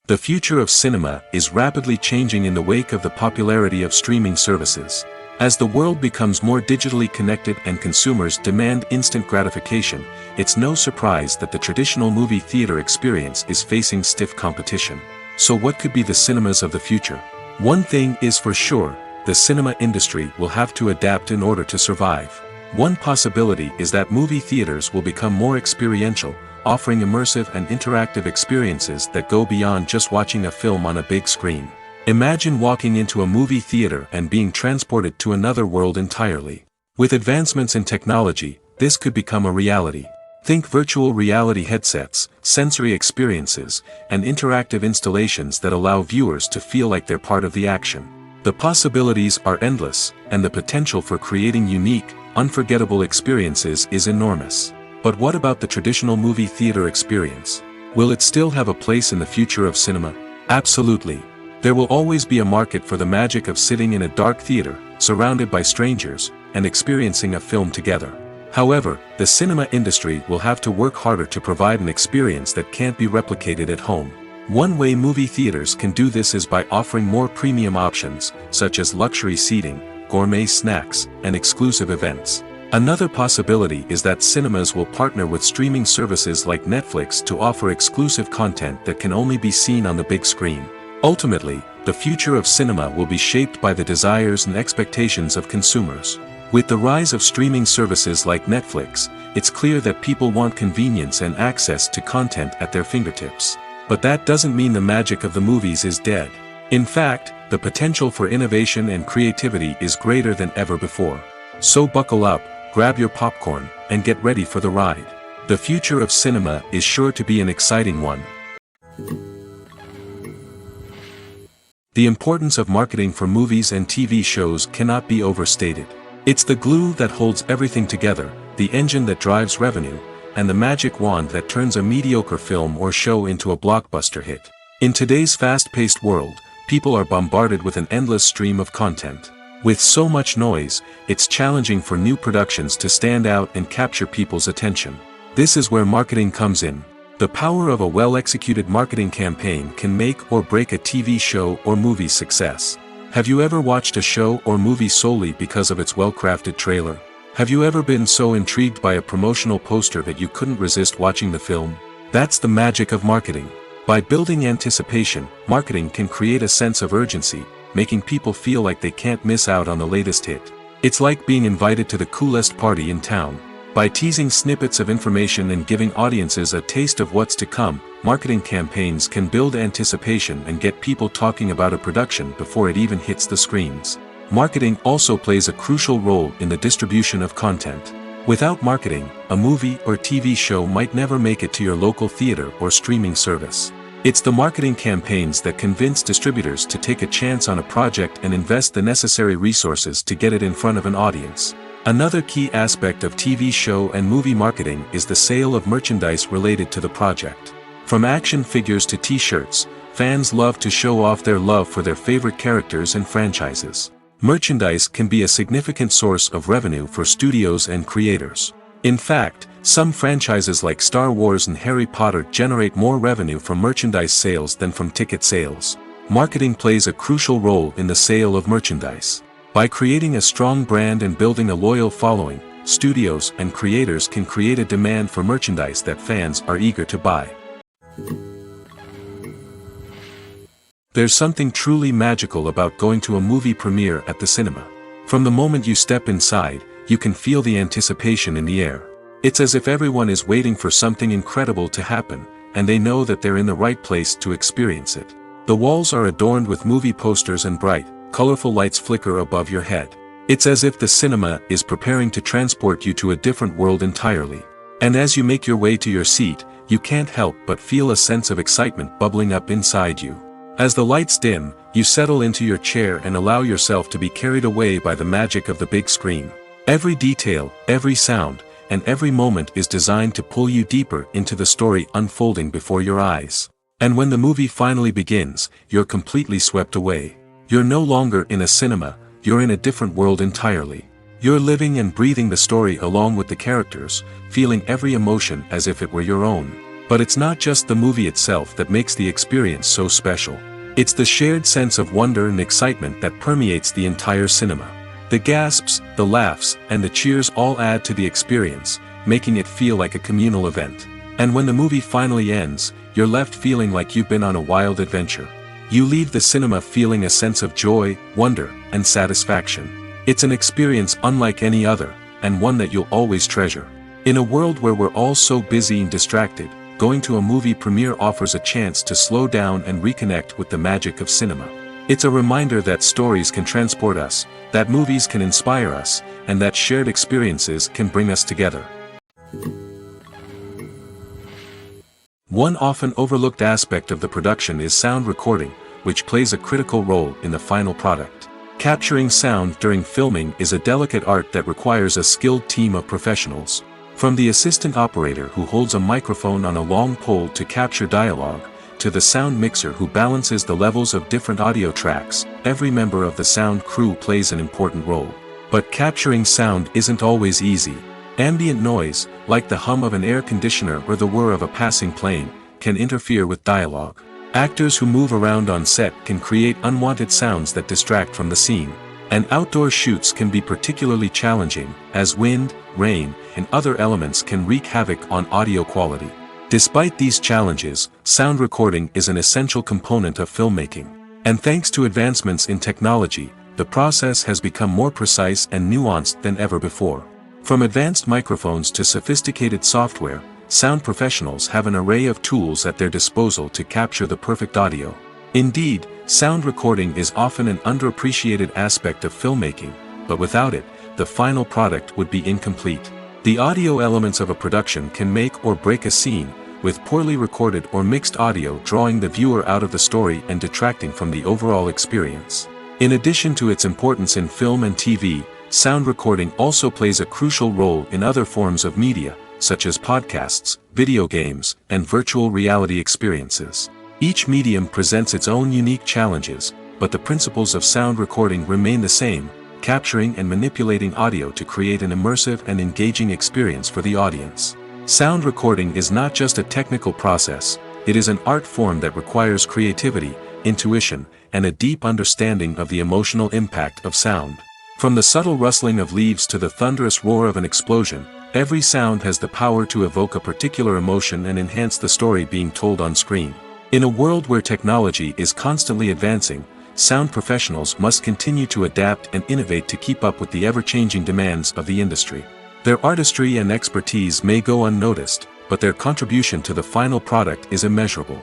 The future of cinema is rapidly changing in the wake of the popularity of streaming services. As the world becomes more digitally connected and consumers demand instant gratification, it's no surprise that the traditional movie theater experience is facing stiff competition. So what could be the cinemas of the future? One thing is for sure, the cinema industry will have to adapt in order to survive. One possibility is that movie theaters will become more experiential, offering immersive and interactive experiences that go beyond just watching a film on a big screen. Imagine walking into a movie theater and being transported to another world entirely. With advancements in technology, this could become a reality. Think virtual reality headsets, sensory experiences, and interactive installations that allow viewers to feel like they're part of the action. The possibilities are endless, and the potential for creating unique, unforgettable experiences is enormous. But what about the traditional movie theater experience? Will it still have a place in the future of cinema? Absolutely. There will always be a market for the magic of sitting in a dark theater, surrounded by strangers, and experiencing a film together. However, the cinema industry will have to work harder to provide an experience that can't be replicated at home. One way movie theaters can do this is by offering more premium options, such as luxury seating, gourmet snacks, and exclusive events. Another possibility is that cinemas will partner with streaming services like Netflix to offer exclusive content that can only be seen on the big screen. Ultimately, the future of cinema will be shaped by the desires and expectations of consumers. With the rise of streaming services like Netflix, it's clear that people want convenience and access to content at their fingertips. But that doesn't mean the magic of the movies is dead. In fact, the potential for innovation and creativity is greater than ever before. So buckle up, grab your popcorn, and get ready for the ride. The future of cinema is sure to be an exciting one. The importance of marketing for movies and TV shows cannot be overstated. It's the glue that holds everything together, the engine that drives revenue, and the magic wand that turns a mediocre film or show into a blockbuster hit. In today's fast-paced world, people are bombarded with an endless stream of content. With so much noise, it's challenging for new productions to stand out and capture people's attention. This is where marketing comes in. The power of a well-executed marketing campaign can make or break a TV show or movie's success. Have you ever watched a show or movie solely because of its well-crafted trailer? Have you ever been so intrigued by a promotional poster that you couldn't resist watching the film? That's the magic of marketing. By building anticipation, marketing can create a sense of urgency, making people feel like they can't miss out on the latest hit. It's like being invited to the coolest party in town. By teasing snippets of information and giving audiences a taste of what's to come, marketing campaigns can build anticipation and get people talking about a production before it even hits the screens. Marketing also plays a crucial role in the distribution of content. Without marketing, a movie or TV show might never make it to your local theater or streaming service. It's the marketing campaigns that convince distributors to take a chance on a project and invest the necessary resources to get it in front of an audience. Another key aspect of TV show and movie marketing is the sale of merchandise related to the project. From action figures to t-shirts, fans love to show off their love for their favorite characters and franchises. Merchandise can be a significant source of revenue for studios and creators. In fact, some franchises like Star Wars and Harry Potter generate more revenue from merchandise sales than from ticket sales. Marketing plays a crucial role in the sale of merchandise. By creating a strong brand and building a loyal following, studios and creators can create a demand for merchandise that fans are eager to buy. There's something truly magical about going to a movie premiere at the cinema. From the moment you step inside, you can feel the anticipation in the air. It's as if everyone is waiting for something incredible to happen, and they know that they're in the right place to experience it. The walls are adorned with movie posters and bright, colorful lights flicker above your head. It's as if the cinema is preparing to transport you to a different world entirely. And as you make your way to your seat, you can't help but feel a sense of excitement bubbling up inside you. As the lights dim, you settle into your chair and allow yourself to be carried away by the magic of the big screen. Every detail, every sound, and every moment is designed to pull you deeper into the story unfolding before your eyes. And when the movie finally begins, you're completely swept away. You're no longer in a cinema, you're in a different world entirely. You're living and breathing the story along with the characters, feeling every emotion as if it were your own. But it's not just the movie itself that makes the experience so special. It's the shared sense of wonder and excitement that permeates the entire cinema. The gasps, the laughs, and the cheers all add to the experience, making it feel like a communal event. And when the movie finally ends, you're left feeling like you've been on a wild adventure. You leave the cinema feeling a sense of joy, wonder, and satisfaction. It's an experience unlike any other, and one that you'll always treasure. In a world where we're all so busy and distracted, going to a movie premiere offers a chance to slow down and reconnect with the magic of cinema. It's a reminder that stories can transport us, that movies can inspire us, and that shared experiences can bring us together. One often overlooked aspect of the production is sound recording, which plays a critical role in the final product. Capturing sound during filming is a delicate art that requires a skilled team of professionals. From the assistant operator who holds a microphone on a long pole to capture dialogue, to the sound mixer who balances the levels of different audio tracks, every member of the sound crew plays an important role. But capturing sound isn't always easy. Ambient noise, like the hum of an air conditioner or the whir of a passing plane, can interfere with dialogue. Actors who move around on set can create unwanted sounds that distract from the scene. And outdoor shoots can be particularly challenging, as wind, rain, and other elements can wreak havoc on audio quality. Despite these challenges, sound recording is an essential component of filmmaking. And thanks to advancements in technology, the process has become more precise and nuanced than ever before. From advanced microphones to sophisticated software, sound professionals have an array of tools at their disposal to capture the perfect audio. Indeed, sound recording is often an underappreciated aspect of filmmaking, but without it, the final product would be incomplete. The audio elements of a production can make or break a scene, with poorly recorded or mixed audio drawing the viewer out of the story and detracting from the overall experience. In addition to its importance in film and TV, sound recording also plays a crucial role in other forms of media, such as podcasts, video games, and virtual reality experiences. Each medium presents its own unique challenges, but the principles of sound recording remain the same, capturing and manipulating audio to create an immersive and engaging experience for the audience. Sound recording is not just a technical process, it is an art form that requires creativity, intuition, and a deep understanding of the emotional impact of sound. From the subtle rustling of leaves to the thunderous roar of an explosion, every sound has the power to evoke a particular emotion and enhance the story being told on screen. In a world where technology is constantly advancing, sound professionals must continue to adapt and innovate to keep up with the ever-changing demands of the industry. Their artistry and expertise may go unnoticed, but their contribution to the final product is immeasurable.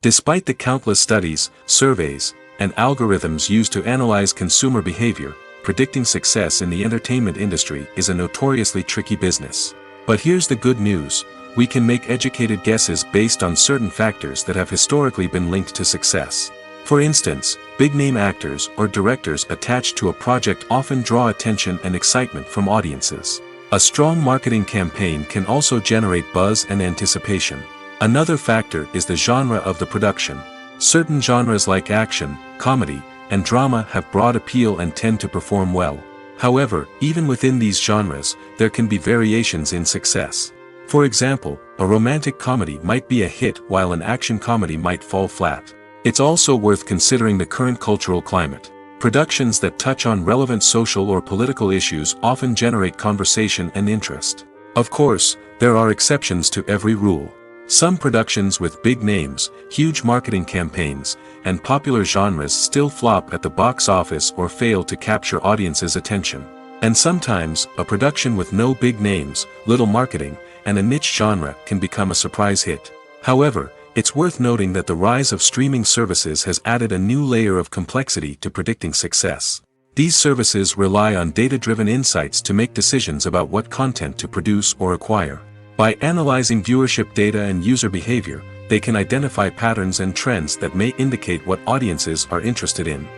Despite the countless studies, surveys, and algorithms used to analyze consumer behavior, predicting success in the entertainment industry is a notoriously tricky business. But here's the good news. We can make educated guesses based on certain factors that have historically been linked to success. For instance, big-name actors or directors attached to a project often draw attention and excitement from audiences. A strong marketing campaign can also generate buzz and anticipation. Another factor is the genre of the production. Certain genres like action, comedy, and drama have broad appeal and tend to perform well. However, even within these genres, there can be variations in success. For example, a romantic comedy might be a hit while an action comedy might fall flat. It's also worth considering the current cultural climate. Productions that touch on relevant social or political issues often generate conversation and interest. Of course, there are exceptions to every rule. Some productions with big names, huge marketing campaigns, and popular genres still flop at the box office or fail to capture audiences' attention. And sometimes, a production with no big names, little marketing, and a niche genre can become a surprise hit. However, it's worth noting that the rise of streaming services has added a new layer of complexity to predicting success. These services rely on data-driven insights to make decisions about what content to produce or acquire. By analyzing viewership data and user behavior, they can identify patterns and trends that may indicate what audiences are interested in.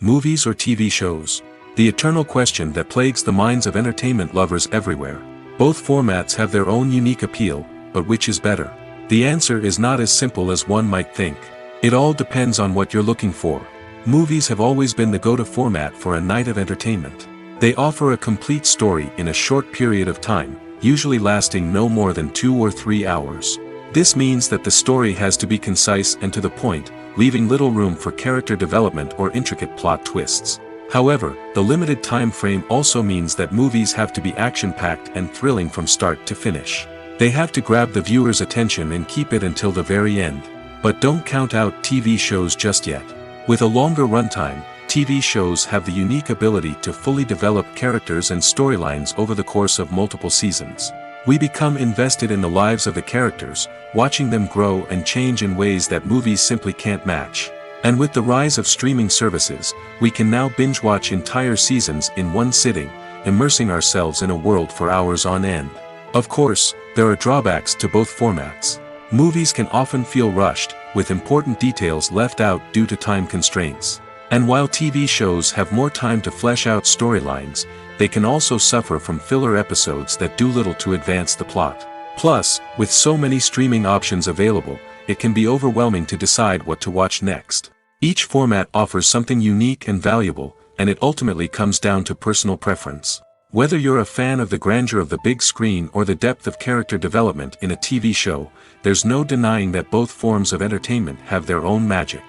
Movies or TV shows? The eternal question that plagues the minds of entertainment lovers everywhere. Both formats have their own unique appeal, but which is better? The answer is not as simple as one might think. It all depends on what you're looking for. Movies have always been the go-to format for a night of entertainment. They offer a complete story in a short period of time, usually lasting no more than 2 or 3 hours. This means that the story has to be concise and to the point, leaving little room for character development or intricate plot twists. However, the limited time frame also means that movies have to be action-packed and thrilling from start to finish. They have to grab the viewer's attention and keep it until the very end. But don't count out TV shows just yet. With a longer runtime, TV shows have the unique ability to fully develop characters and storylines over the course of multiple seasons. We become invested in the lives of the characters, watching them grow and change in ways that movies simply can't match. And with the rise of streaming services, we can now binge-watch entire seasons in one sitting, immersing ourselves in a world for hours on end. Of course, there are drawbacks to both formats. Movies can often feel rushed, with important details left out due to time constraints. And while TV shows have more time to flesh out storylines, they can also suffer from filler episodes that do little to advance the plot. Plus, with so many streaming options available, it can be overwhelming to decide what to watch next. Each format offers something unique and valuable, and it ultimately comes down to personal preference. Whether you're a fan of the grandeur of the big screen or the depth of character development in a TV show, there's no denying that both forms of entertainment have their own magic.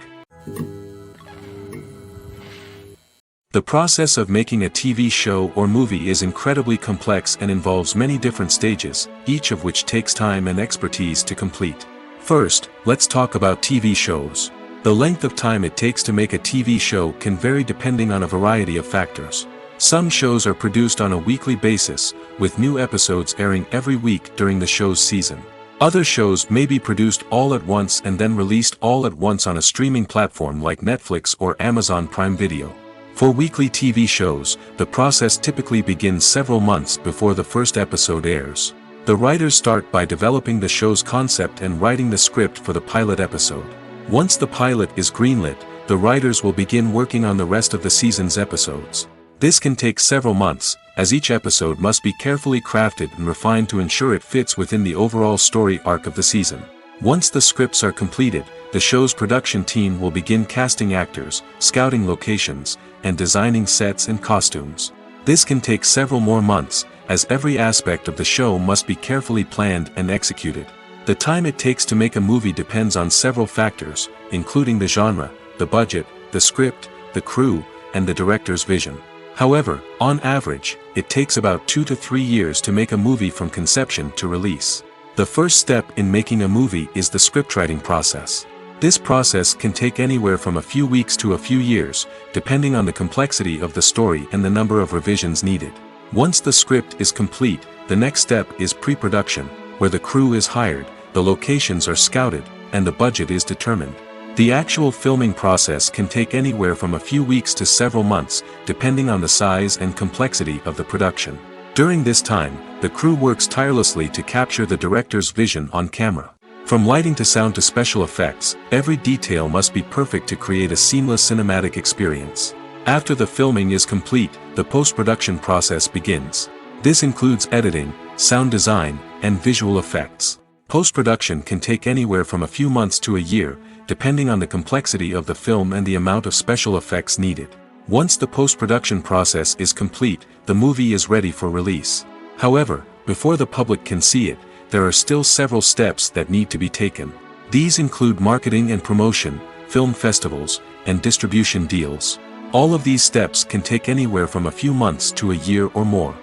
The process of making a TV show or movie is incredibly complex and involves many different stages, each of which takes time and expertise to complete. First, let's talk about TV shows. The length of time it takes to make a TV show can vary depending on a variety of factors. Some shows are produced on a weekly basis, with new episodes airing every week during the show's season. Other shows may be produced all at once and then released all at once on a streaming platform like Netflix or Amazon Prime Video. For weekly TV shows, the process typically begins several months before the first episode airs. The writers start by developing the show's concept and writing the script for the pilot episode. Once the pilot is greenlit, the writers will begin working on the rest of the season's episodes. This can take several months, as each episode must be carefully crafted and refined to ensure it fits within the overall story arc of the season. Once the scripts are completed, the show's production team will begin casting actors, scouting locations, and designing sets and costumes. This can take several more months, as every aspect of the show must be carefully planned and executed. The time it takes to make a movie depends on several factors, including the genre, the budget, the script, the crew, and the director's vision. However, on average, it takes about 2 to 3 years to make a movie from conception to release. The first step in making a movie is the scriptwriting process. This process can take anywhere from a few weeks to a few years, depending on the complexity of the story and the number of revisions needed. Once the script is complete, the next step is pre-production, where the crew is hired, the locations are scouted, and the budget is determined. The actual filming process can take anywhere from a few weeks to several months, depending on the size and complexity of the production. During this time, the crew works tirelessly to capture the director's vision on camera. From lighting to sound to special effects, every detail must be perfect to create a seamless cinematic experience. After the filming is complete, the post-production process begins. This includes editing, sound design, and visual effects. Post-production can take anywhere from a few months to a year, depending on the complexity of the film and the amount of special effects needed. Once the post-production process is complete, the movie is ready for release. However, before the public can see it, there are still several steps that need to be taken. These include marketing and promotion, film festivals, and distribution deals. All of these steps can take anywhere from a few months to a year or more.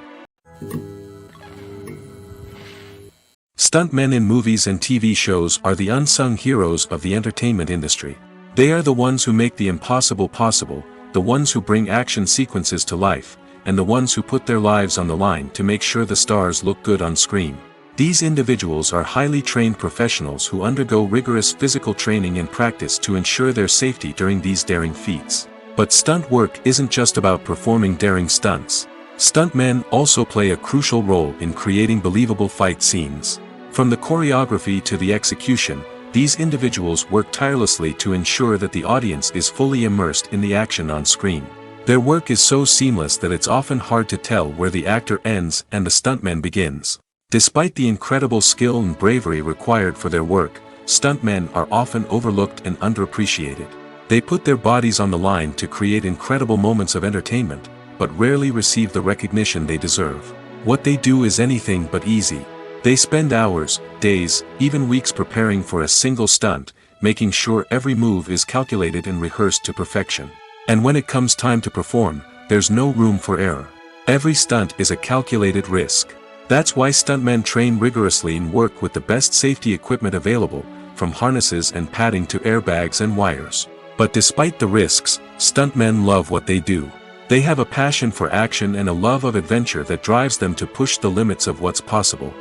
Stuntmen in movies and TV shows are the unsung heroes of the entertainment industry. They are the ones who make the impossible possible, the ones who bring action sequences to life, and the ones who put their lives on the line to make sure the stars look good on screen. These individuals are highly trained professionals who undergo rigorous physical training and practice to ensure their safety during these daring feats. But stunt work isn't just about performing daring stunts. Stuntmen also play a crucial role in creating believable fight scenes. From the choreography to the execution, These individuals work tirelessly to ensure that the audience is fully immersed in the action on screen. Their work is so seamless that it's often hard to tell where the actor ends and the stuntman begins. Despite the incredible skill and bravery required for their work, stuntmen are often overlooked and underappreciated. They put their bodies on the line to create incredible moments of entertainment, but rarely receive the recognition they deserve. What they do is anything but easy. They spend hours, days, even weeks preparing for a single stunt, making sure every move is calculated and rehearsed to perfection. And when it comes time to perform, there's no room for error. Every stunt is a calculated risk. That's why stuntmen train rigorously and work with the best safety equipment available, from harnesses and padding to airbags and wires. But despite the risks, stuntmen love what they do. They have a passion for action and a love of adventure that drives them to push the limits of what's possible.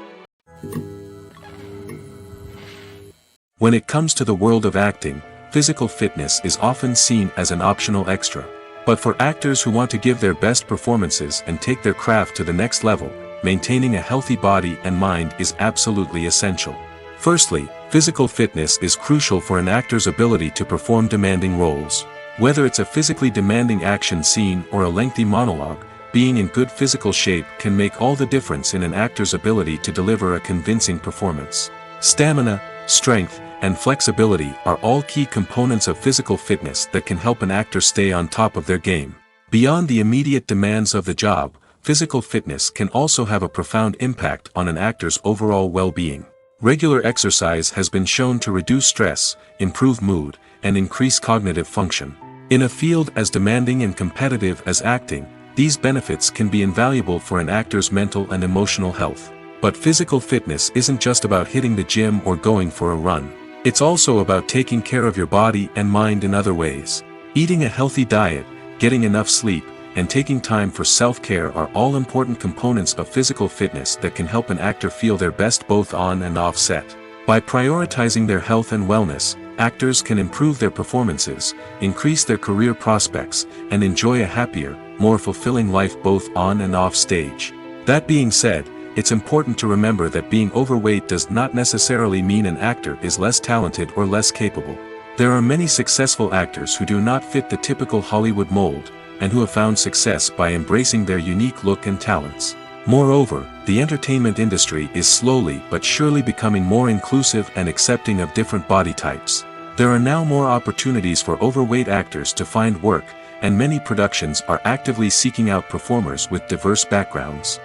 When it comes to the world of acting, physical fitness is often seen as an optional extra. But for actors who want to give their best performances and take their craft to the next level, maintaining a healthy body and mind is absolutely essential. Firstly, physical fitness is crucial for an actor's ability to perform demanding roles. Whether it's a physically demanding action scene or a lengthy monologue, being in good physical shape can make all the difference in an actor's ability to deliver a convincing performance. Stamina, strength, and flexibility are all key components of physical fitness that can help an actor stay on top of their game. Beyond the immediate demands of the job, physical fitness can also have a profound impact on an actor's overall well-being. Regular exercise has been shown to reduce stress, improve mood, and increase cognitive function. In a field as demanding and competitive as acting, these benefits can be invaluable for an actor's mental and emotional health. But physical fitness isn't just about hitting the gym or going for a run. It's also about taking care of your body and mind in other ways. Eating a healthy diet, getting enough sleep, and taking time for self-care are all important components of physical fitness that can help an actor feel their best both on and off set. By prioritizing their health and wellness, actors can improve their performances, increase their career prospects, and enjoy a happier, more fulfilling life both on and off stage. That being said, it's important to remember that being overweight does not necessarily mean an actor is less talented or less capable. There are many successful actors who do not fit the typical Hollywood mold, and who have found success by embracing their unique look and talents. Moreover, the entertainment industry is slowly but surely becoming more inclusive and accepting of different body types. There are now more opportunities for overweight actors to find work, and many productions are actively seeking out performers with diverse backgrounds.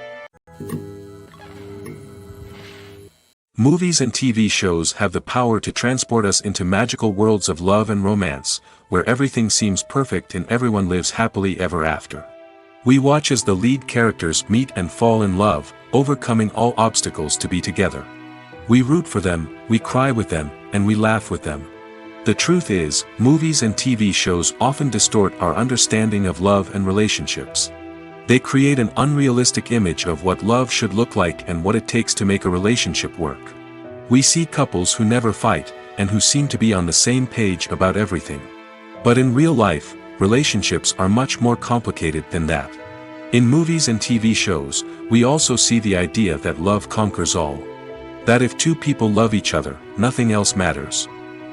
Movies and TV shows have the power to transport us into magical worlds of love and romance, where everything seems perfect and everyone lives happily ever after. We watch as the lead characters meet and fall in love, overcoming all obstacles to be together. We root for them, we cry with them, and we laugh with them. The truth is, movies and TV shows often distort our understanding of love and relationships. They create an unrealistic image of what love should look like and what it takes to make a relationship work. We see couples who never fight, and who seem to be on the same page about everything. But in real life, relationships are much more complicated than that. In movies and TV shows, we also see the idea that love conquers all. That if two people love each other, nothing else matters.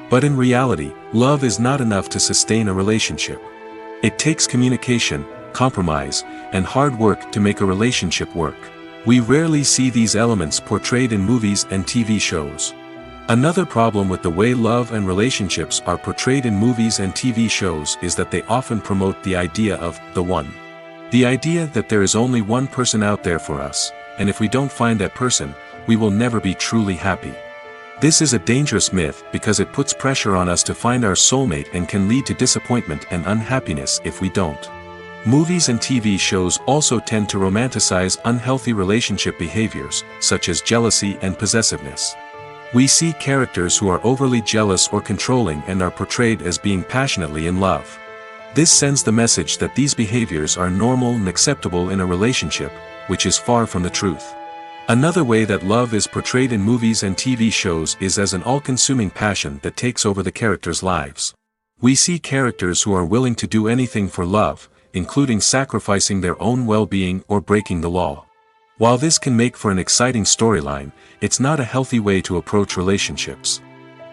But in reality, love is not enough to sustain a relationship. It takes communication, compromise, and hard work to make a relationship work. We rarely see these elements portrayed in movies and TV shows. Another problem with the way love and relationships are portrayed in movies and TV shows is that they often promote the idea of the one. The idea that there is only one person out there for us, and if we don't find that person, we will never be truly happy. This is a dangerous myth because it puts pressure on us to find our soulmate and can lead to disappointment and unhappiness if we don't. Movies and TV shows also tend to romanticize unhealthy relationship behaviors, such as jealousy and possessiveness. We see characters who are overly jealous or controlling and are portrayed as being passionately in love. This sends the message that these behaviors are normal and acceptable in a relationship, which is far from the truth. Another way that love is portrayed in movies and TV shows is as an all-consuming passion that takes over the characters' lives. We see characters who are willing to do anything for love, including sacrificing their own well-being or breaking the law. While this can make for an exciting storyline, it's not a healthy way to approach relationships.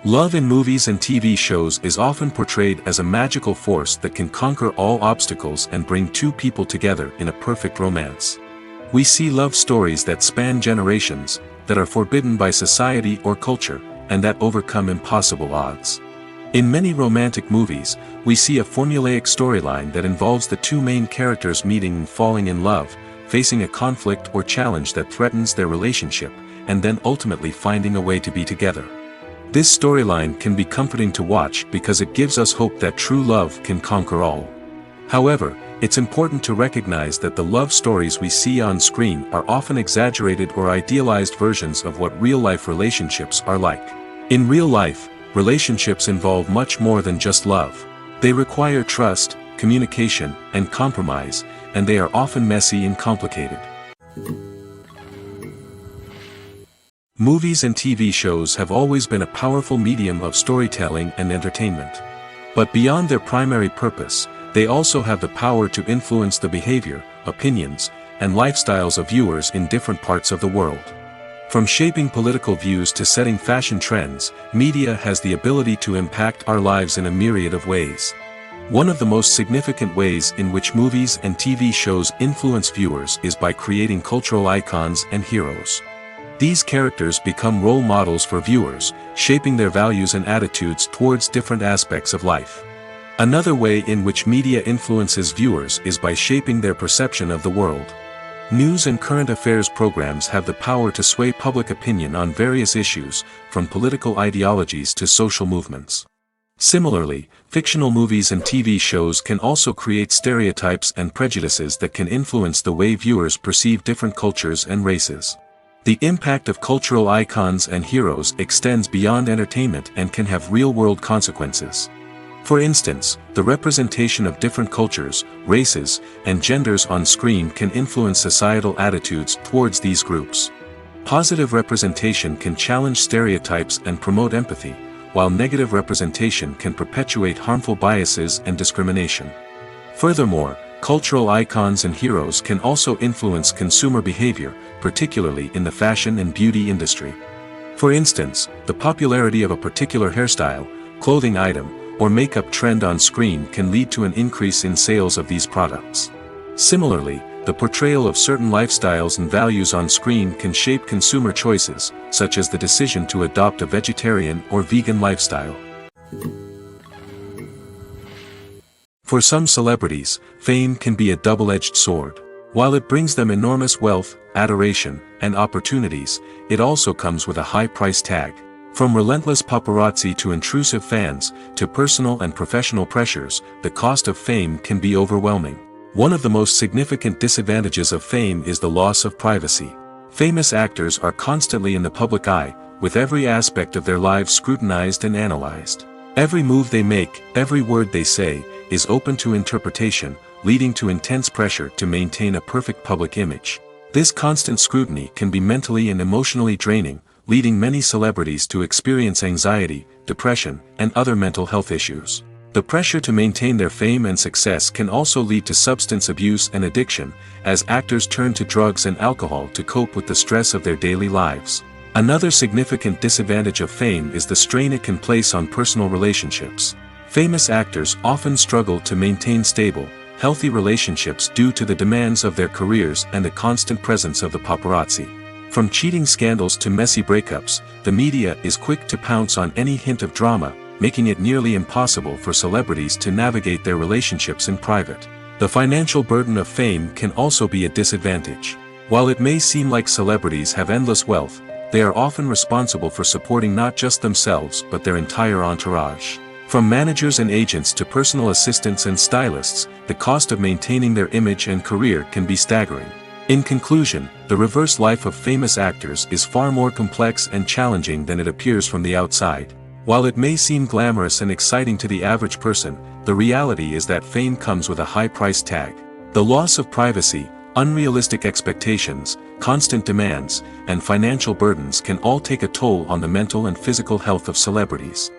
Love in movies and TV shows is often portrayed as a magical force that can conquer all obstacles and bring two people together in a perfect romance. We see love stories that span generations, that are forbidden by society or culture, and that overcome impossible odds. In many romantic movies, we see a formulaic storyline that involves the two main characters meeting and falling in love, facing a conflict or challenge that threatens their relationship, and then ultimately finding a way to be together. This storyline can be comforting to watch because it gives us hope that true love can conquer all. However, it's important to recognize that the love stories we see on screen are often exaggerated or idealized versions of what real-life relationships are like. In real life, relationships involve much more than just love. They require trust, communication, and compromise, and they are often messy and complicated. Movies and TV shows have always been a powerful medium of storytelling and entertainment. But beyond their primary purpose, they also have the power to influence the behavior, opinions, and lifestyles of viewers in different parts of the world. From shaping political views to setting fashion trends, media has the ability to impact our lives in a myriad of ways. One of the most significant ways in which movies and TV shows influence viewers is by creating cultural icons and heroes. These characters become role models for viewers, shaping their values and attitudes towards different aspects of life. Another way in which media influences viewers is by shaping their perception of the world. News and current affairs programs have the power to sway public opinion on various issues, from political ideologies to social movements. Similarly, fictional movies and TV shows can also create stereotypes and prejudices that can influence the way viewers perceive different cultures and races. The impact of cultural icons and heroes extends beyond entertainment and can have real-world consequences. For instance, the representation of different cultures, races, and genders on screen can influence societal attitudes towards these groups. Positive representation can challenge stereotypes and promote empathy, while negative representation can perpetuate harmful biases and discrimination. Furthermore, cultural icons and heroes can also influence consumer behavior, particularly in the fashion and beauty industry. For instance, the popularity of a particular hairstyle, clothing item, or makeup trend on screen can lead to an increase in sales of these products. Similarly, the portrayal of certain lifestyles and values on screen can shape consumer choices, such as the decision to adopt a vegetarian or vegan lifestyle. For some celebrities, fame can be a double-edged sword. While it brings them enormous wealth, adoration, and opportunities, it also comes with a high price tag. From relentless paparazzi to intrusive fans, to personal and professional pressures, the cost of fame can be overwhelming. One of the most significant disadvantages of fame is the loss of privacy. Famous actors are constantly in the public eye, with every aspect of their lives scrutinized and analyzed. Every move they make, every word they say, is open to interpretation, leading to intense pressure to maintain a perfect public image. This constant scrutiny can be mentally and emotionally draining, leading many celebrities to experience anxiety, depression, and other mental health issues. The pressure to maintain their fame and success can also lead to substance abuse and addiction, as actors turn to drugs and alcohol to cope with the stress of their daily lives. Another significant disadvantage of fame is the strain it can place on personal relationships. Famous actors often struggle to maintain stable, healthy relationships due to the demands of their careers and the constant presence of the paparazzi. From cheating scandals to messy breakups, the media is quick to pounce on any hint of drama, making it nearly impossible for celebrities to navigate their relationships in private. The financial burden of fame can also be a disadvantage. While it may seem like celebrities have endless wealth, they are often responsible for supporting not just themselves but their entire entourage. From managers and agents to personal assistants and stylists, the cost of maintaining their image and career can be staggering. In conclusion, the reverse life of famous actors is far more complex and challenging than it appears from the outside. While it may seem glamorous and exciting to the average person, the reality is that fame comes with a high price tag. The loss of privacy, unrealistic expectations, constant demands, and financial burdens can all take a toll on the mental and physical health of celebrities.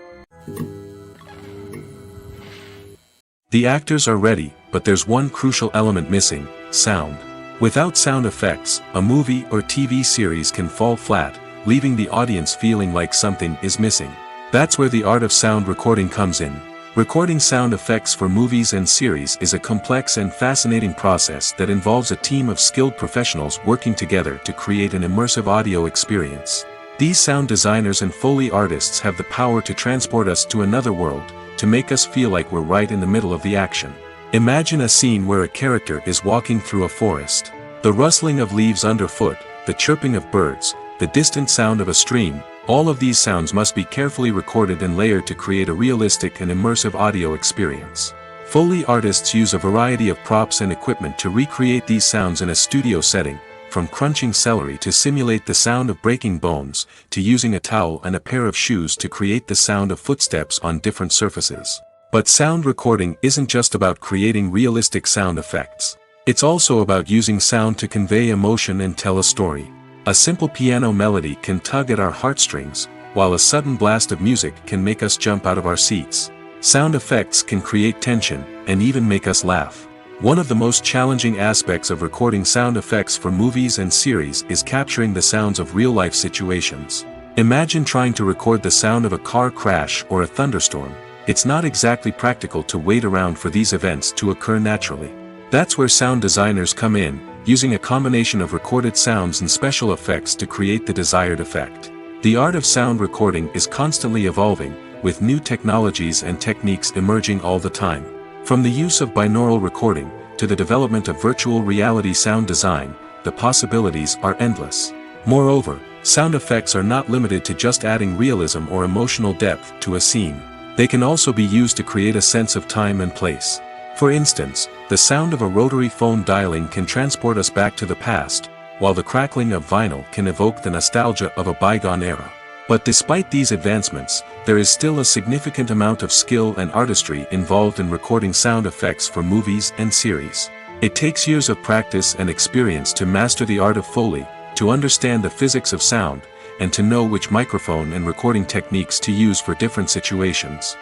The actors are ready, but there's one crucial element missing: sound. Without sound effects, a movie or TV series can fall flat, leaving the audience feeling like something is missing. That's where the art of sound recording comes in. Recording sound effects for movies and series is a complex and fascinating process that involves a team of skilled professionals working together to create an immersive audio experience. These sound designers and Foley artists have the power to transport us to another world, to make us feel like we're right in the middle of the action. Imagine a scene where a character is walking through a forest. The rustling of leaves underfoot, the chirping of birds, the distant sound of a stream, all of these sounds must be carefully recorded and layered to create a realistic and immersive audio experience. Foley artists use a variety of props and equipment to recreate these sounds in a studio setting, from crunching celery to simulate the sound of breaking bones, to using a towel and a pair of shoes to create the sound of footsteps on different surfaces. But sound recording isn't just about creating realistic sound effects. It's also about using sound to convey emotion and tell a story. A simple piano melody can tug at our heartstrings, while a sudden blast of music can make us jump out of our seats. Sound effects can create tension, and even make us laugh. One of the most challenging aspects of recording sound effects for movies and series is capturing the sounds of real-life situations. Imagine trying to record the sound of a car crash or a thunderstorm. It's not exactly practical to wait around for these events to occur naturally. That's where sound designers come in, using a combination of recorded sounds and special effects to create the desired effect. The art of sound recording is constantly evolving, with new technologies and techniques emerging all the time. From the use of binaural recording, to the development of virtual reality sound design, the possibilities are endless. Moreover, sound effects are not limited to just adding realism or emotional depth to a scene. They can also be used to create a sense of time and place. For instance, the sound of a rotary phone dialing can transport us back to the past, while the crackling of vinyl can evoke the nostalgia of a bygone era. But despite these advancements, there is still a significant amount of skill and artistry involved in recording sound effects for movies and series. It takes years of practice and experience to master the art of Foley, to understand the physics of sound, and to know which microphone and recording techniques to use for different situations.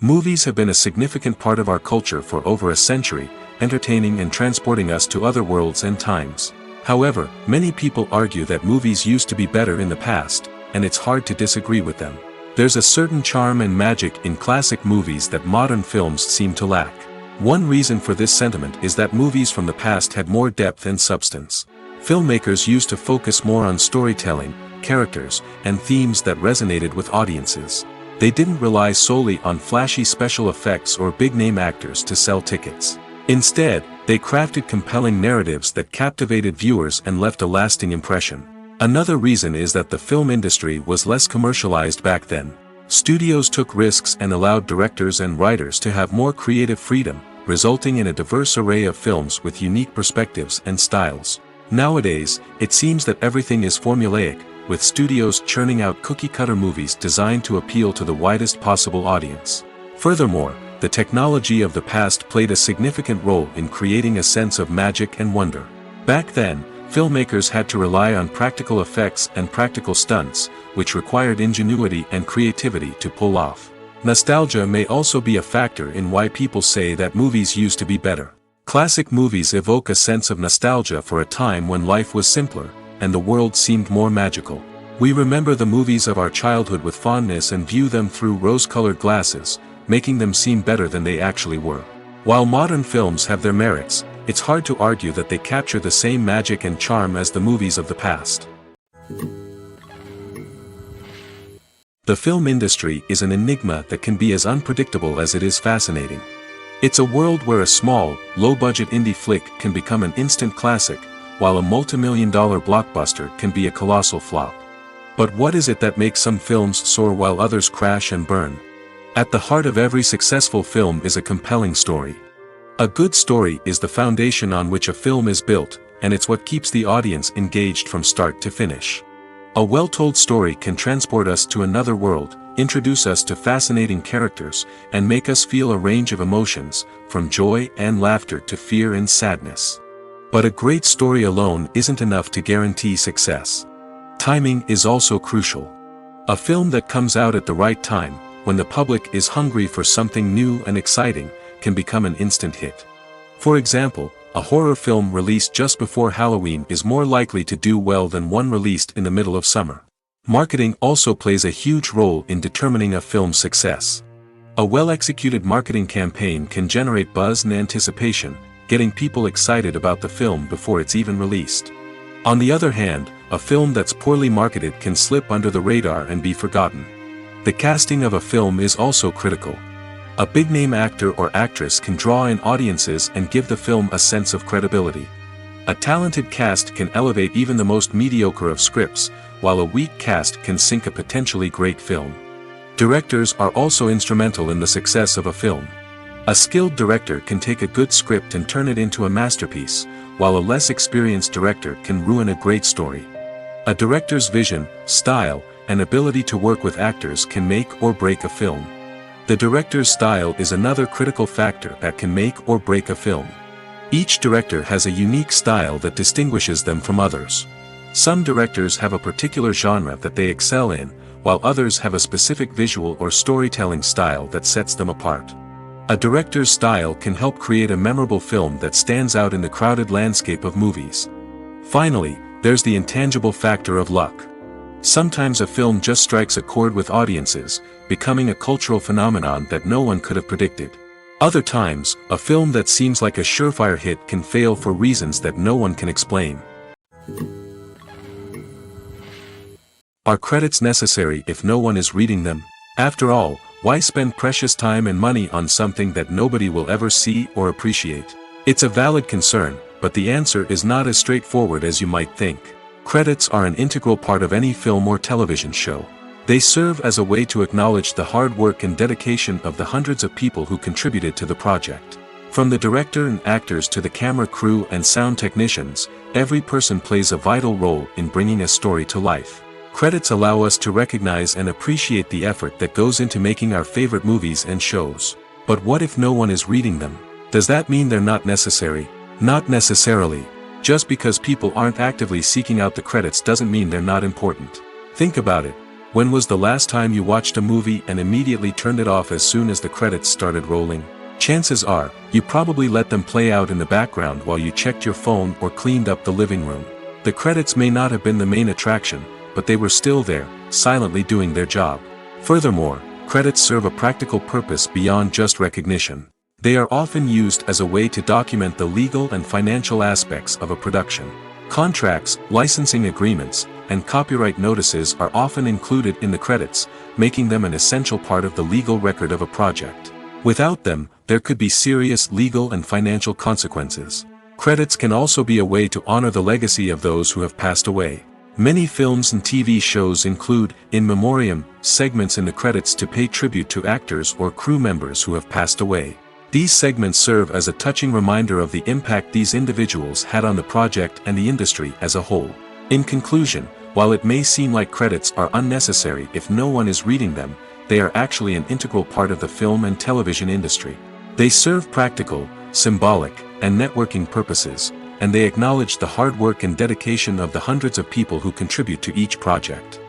Movies have been a significant part of our culture for over a century, entertaining and transporting us to other worlds and times. However, many people argue that movies used to be better in the past, and it's hard to disagree with them. There's a certain charm and magic in classic movies that modern films seem to lack. One reason for this sentiment is that movies from the past had more depth and substance. Filmmakers used to focus more on storytelling, characters, and themes that resonated with audiences. They didn't rely solely on flashy special effects or big-name actors to sell tickets. Instead, they crafted compelling narratives that captivated viewers and left a lasting impression. Another reason is that the film industry was less commercialized back then. Studios took risks and allowed directors and writers to have more creative freedom, resulting in a diverse array of films with unique perspectives and styles. Nowadays, it seems that everything is formulaic, with studios churning out cookie-cutter movies designed to appeal to the widest possible audience. Furthermore, the technology of the past played a significant role in creating a sense of magic and wonder. Back then, filmmakers had to rely on practical effects and practical stunts, which required ingenuity and creativity to pull off. Nostalgia may also be a factor in why people say that movies used to be better. Classic movies evoke a sense of nostalgia for a time when life was simpler, and the world seemed more magical. We remember the movies of our childhood with fondness and view them through rose-colored glasses, making them seem better than they actually were. While modern films have their merits, it's hard to argue that they capture the same magic and charm as the movies of the past. The film industry is an enigma that can be as unpredictable as it is fascinating. It's a world where a small, low-budget indie flick can become an instant classic, while a multi-million-dollar blockbuster can be a colossal flop. But what is it that makes some films soar while others crash and burn? At the heart of every successful film is a compelling story. A good story is the foundation on which a film is built, and it's what keeps the audience engaged from start to finish. A well-told story can transport us to another world, introduce us to fascinating characters, and make us feel a range of emotions, from joy and laughter to fear and sadness. But a great story alone isn't enough to guarantee success. Timing is also crucial. A film that comes out at the right time, when the public is hungry for something new and exciting, can become an instant hit. For example, a horror film released just before Halloween is more likely to do well than one released in the middle of summer. Marketing also plays a huge role in determining a film's success. A well-executed marketing campaign can generate buzz and anticipation, getting people excited about the film before it's even released. On the other hand, a film that's poorly marketed can slip under the radar and be forgotten. The casting of a film is also critical. A big-name actor or actress can draw in audiences and give the film a sense of credibility. A talented cast can elevate even the most mediocre of scripts, while a weak cast can sink a potentially great film. Directors are also instrumental in the success of a film. A skilled director can take a good script and turn it into a masterpiece, while a less experienced director can ruin a great story. A director's vision, style, and ability to work with actors can make or break a film. The director's style is another critical factor that can make or break a film. Each director has a unique style that distinguishes them from others. Some directors have a particular genre that they excel in, while others have a specific visual or storytelling style that sets them apart. A director's style can help create a memorable film that stands out in the crowded landscape of movies. Finally, there's the intangible factor of luck. Sometimes a film just strikes a chord with audiences, becoming a cultural phenomenon that no one could have predicted. Other times, a film that seems like a surefire hit can fail for reasons that no one can explain. Are credits necessary if no one is reading them? After all, why spend precious time and money on something that nobody will ever see or appreciate? It's a valid concern, but the answer is not as straightforward as you might think. Credits are an integral part of any film or television show. They serve as a way to acknowledge the hard work and dedication of the hundreds of people who contributed to the project. From the director and actors to the camera crew and sound technicians, every person plays a vital role in bringing a story to life. Credits allow us to recognize and appreciate the effort that goes into making our favorite movies and shows. But what if no one is reading them? Does that mean they're not necessary? Not necessarily. Just because people aren't actively seeking out the credits doesn't mean they're not important. Think about it. When was the last time you watched a movie and immediately turned it off as soon as the credits started rolling? Chances are, you probably let them play out in the background while you checked your phone or cleaned up the living room. The credits may not have been the main attraction, but they were still there, silently doing their job. Furthermore, credits serve a practical purpose beyond just recognition. They are often used as a way to document the legal and financial aspects of a production. Contracts, licensing agreements, and copyright notices are often included in the credits, making them an essential part of the legal record of a project. Without them, there could be serious legal and financial consequences. Credits can also be a way to honor the legacy of those who have passed away. Many films and TV shows include, in memoriam, segments in the credits to pay tribute to actors or crew members who have passed away. These segments serve as a touching reminder of the impact these individuals had on the project and the industry as a whole. In conclusion, while it may seem like credits are unnecessary if no one is reading them, they are actually an integral part of the film and television industry. They serve practical, symbolic, and networking purposes, and they acknowledge the hard work and dedication of the hundreds of people who contribute to each project.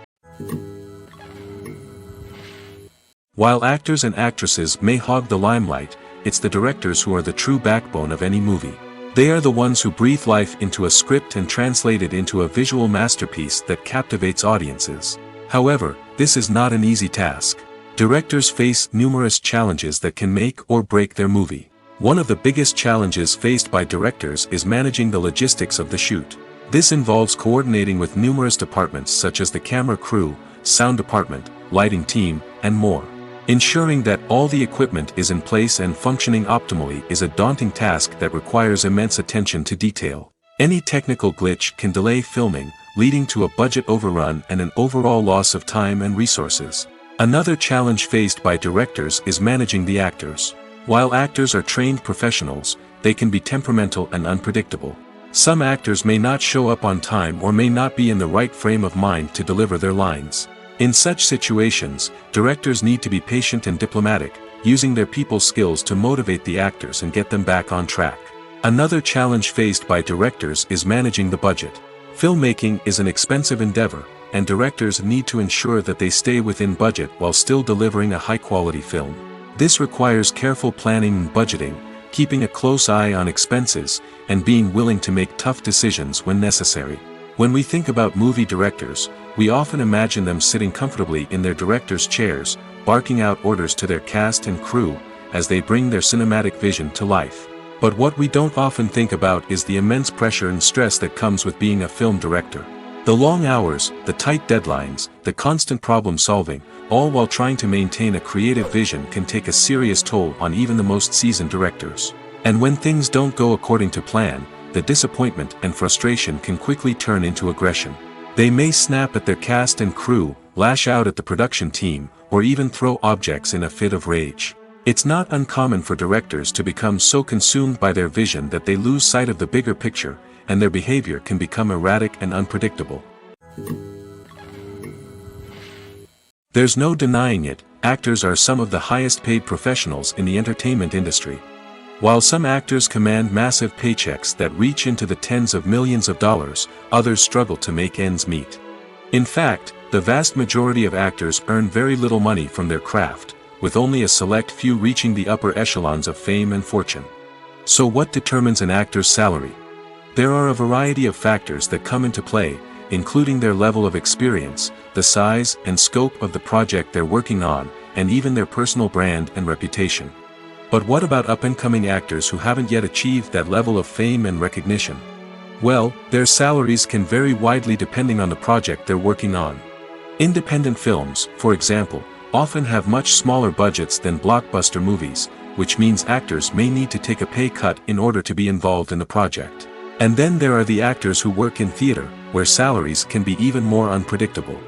While actors and actresses may hog the limelight, it's the directors who are the true backbone of any movie. They are the ones who breathe life into a script and translate it into a visual masterpiece that captivates audiences. However, this is not an easy task. Directors face numerous challenges that can make or break their movie. One of the biggest challenges faced by directors is managing the logistics of the shoot. This involves coordinating with numerous departments such as the camera crew, sound department, lighting team, and more. Ensuring that all the equipment is in place and functioning optimally is a daunting task that requires immense attention to detail. Any technical glitch can delay filming, leading to a budget overrun and an overall loss of time and resources. Another challenge faced by directors is managing the actors. While actors are trained professionals, they can be temperamental and unpredictable. Some actors may not show up on time or may not be in the right frame of mind to deliver their lines. In such situations, directors need to be patient and diplomatic, using their people skills to motivate the actors and get them back on track. Another challenge faced by directors is managing the budget. Filmmaking is an expensive endeavor, and directors need to ensure that they stay within budget while still delivering a high-quality film. This requires careful planning and budgeting, keeping a close eye on expenses, and being willing to make tough decisions when necessary. When we think about movie directors, we often imagine them sitting comfortably in their director's chairs, barking out orders to their cast and crew, as they bring their cinematic vision to life. But what we don't often think about is the immense pressure and stress that comes with being a film director. The long hours, the tight deadlines, the constant problem solving, all while trying to maintain a creative vision can take a serious toll on even the most seasoned directors. And when things don't go according to plan, the disappointment and frustration can quickly turn into aggression. They may snap at their cast and crew, lash out at the production team, or even throw objects in a fit of rage. It's not uncommon for directors to become so consumed by their vision that they lose sight of the bigger picture, and their behavior can become erratic and unpredictable. There's no denying it, actors are some of the highest paid professionals in the entertainment industry. While some actors command massive paychecks that reach into the tens of millions of dollars, others struggle to make ends meet. In fact, the vast majority of actors earn very little money from their craft, with only a select few reaching the upper echelons of fame and fortune. So what determines an actor's salary? There are a variety of factors that come into play, including their level of experience, the size and scope of the project they're working on, and even their personal brand and reputation. But what about up-and-coming actors who haven't yet achieved that level of fame and recognition? Well, their salaries can vary widely depending on the project they're working on. Independent films, for example, often have much smaller budgets than blockbuster movies, which means actors may need to take a pay cut in order to be involved in the project. And then there are the actors who work in theater, where salaries can be even more unpredictable.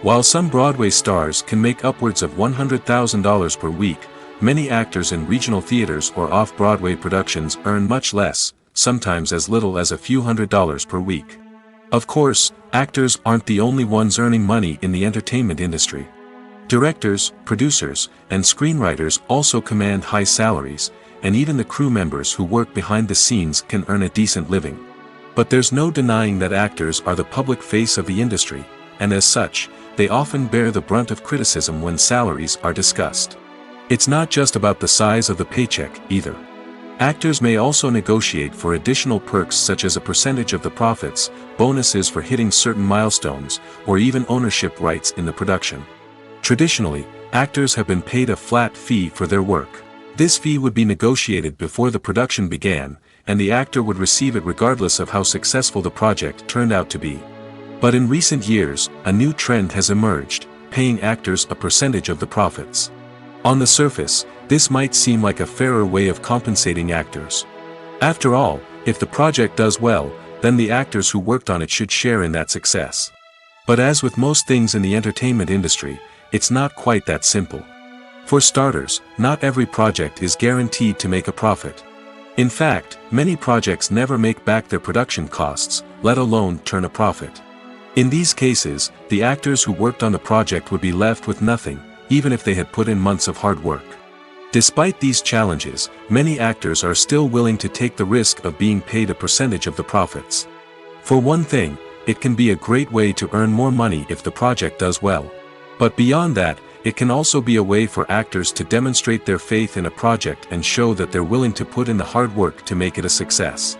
While some Broadway stars can make upwards of $100,000 per week, many actors in regional theaters or off-Broadway productions earn much less, sometimes as little as a few $100s per week. Of course, actors aren't the only ones earning money in the entertainment industry. Directors, producers, and screenwriters also command high salaries, and even the crew members who work behind the scenes can earn a decent living. But there's no denying that actors are the public face of the industry, and as such, they often bear the brunt of criticism when salaries are discussed. It's not just about the size of the paycheck, either. Actors may also negotiate for additional perks such as a percentage of the profits, bonuses for hitting certain milestones, or even ownership rights in the production. Traditionally, actors have been paid a flat fee for their work. This fee would be negotiated before the production began, and the actor would receive it regardless of how successful the project turned out to be. But in recent years, a new trend has emerged, paying actors a percentage of the profits. On the surface, this might seem like a fairer way of compensating actors. After all, if the project does well, then the actors who worked on it should share in that success. But as with most things in the entertainment industry, it's not quite that simple. For starters, not every project is guaranteed to make a profit. In fact, many projects never make back their production costs, let alone turn a profit. In these cases, the actors who worked on the project would be left with nothing, even if they had put in months of hard work. Despite these challenges, many actors are still willing to take the risk of being paid a percentage of the profits. For one thing, it can be a great way to earn more money if the project does well. But beyond that, it can also be a way for actors to demonstrate their faith in a project and show that they're willing to put in the hard work to make it a success.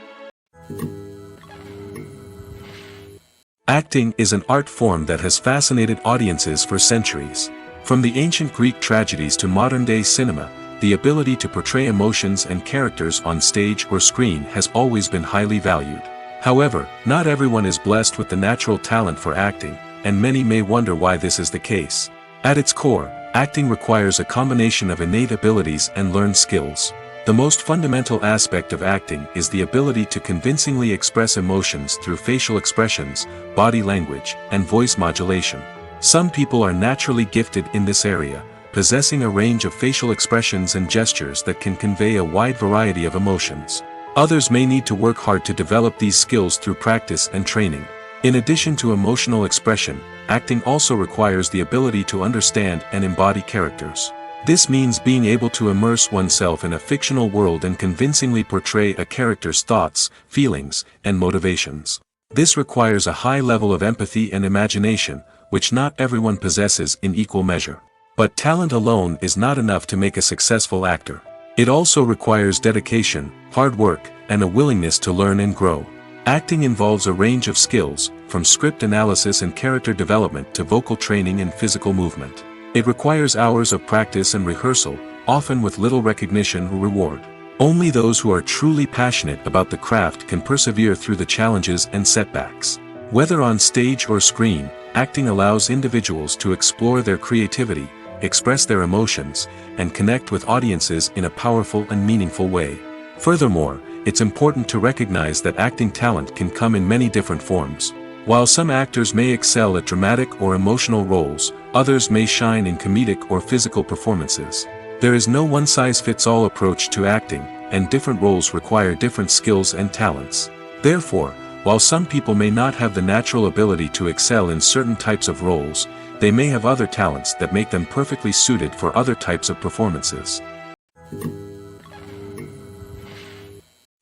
Acting is an art form that has fascinated audiences for centuries. From the ancient Greek tragedies to modern-day cinema, the ability to portray emotions and characters on stage or screen has always been highly valued. However, not everyone is blessed with the natural talent for acting, and many may wonder why this is the case. At its core, acting requires a combination of innate abilities and learned skills. The most fundamental aspect of acting is the ability to convincingly express emotions through facial expressions, body language, and voice modulation. Some people are naturally gifted in this area, possessing a range of facial expressions and gestures that can convey a wide variety of emotions. Others may need to work hard to develop these skills through practice and training. In addition to emotional expression, acting also requires the ability to understand and embody characters. This means being able to immerse oneself in a fictional world and convincingly portray a character's thoughts, feelings, and motivations. This requires a high level of empathy and imagination, which not everyone possesses in equal measure. But talent alone is not enough to make a successful actor. It also requires dedication, hard work, and a willingness to learn and grow. Acting involves a range of skills, from script analysis and character development to vocal training and physical movement. It requires hours of practice and rehearsal, often with little recognition or reward. Only those who are truly passionate about the craft can persevere through the challenges and setbacks. Whether on stage or screen, acting allows individuals to explore their creativity, express their emotions, and connect with audiences in a powerful and meaningful way. Furthermore, it's important to recognize that acting talent can come in many different forms. While some actors may excel at dramatic or emotional roles, others may shine in comedic or physical performances. There is no one-size-fits-all approach to acting, and different roles require different skills and talents. Therefore, while some people may not have the natural ability to excel in certain types of roles, they may have other talents that make them perfectly suited for other types of performances.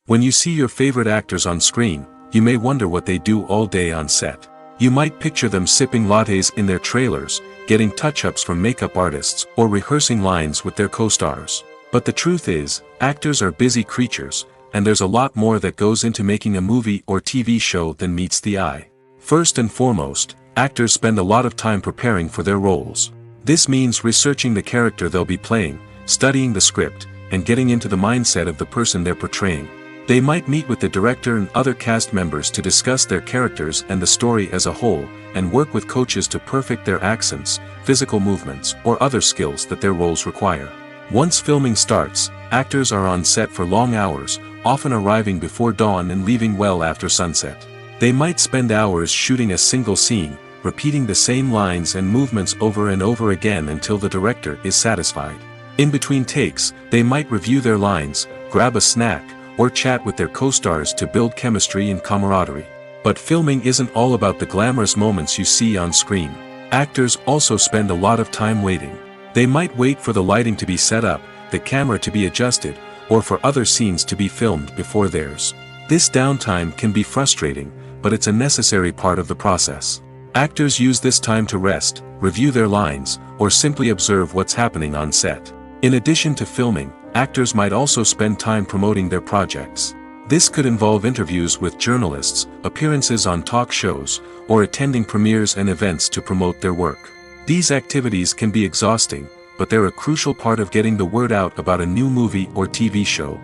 When you see your favorite actors on screen, you may wonder what they do all day on set. You might picture them sipping lattes in their trailers, getting touch-ups from makeup artists, or rehearsing lines with their co-stars. But the truth is, actors are busy creatures, and there's a lot more that goes into making a movie or TV show than meets the eye. First and foremost, actors spend a lot of time preparing for their roles. This means researching the character they'll be playing, studying the script, and getting into the mindset of the person they're portraying. They might meet with the director and other cast members to discuss their characters and the story as a whole, and work with coaches to perfect their accents, physical movements, or other skills that their roles require. Once filming starts, actors are on set for long hours, often arriving before dawn and leaving well after sunset. They might spend hours shooting a single scene, repeating the same lines and movements over and over again until the director is satisfied. In between takes, they might review their lines, grab a snack, or chat with their co-stars to build chemistry and camaraderie. But filming isn't all about the glamorous moments you see on screen. Actors also spend a lot of time waiting. They might wait for the lighting to be set up, the camera to be adjusted, or for other scenes to be filmed before theirs. This downtime can be frustrating, but it's a necessary part of the process. Actors use this time to rest, review their lines, or simply observe what's happening on set. In addition to filming, actors might also spend time promoting their projects. This could involve interviews with journalists, appearances on talk shows, or attending premieres and events to promote their work. These activities can be exhausting, but they're a crucial part of getting the word out about a new movie or TV show.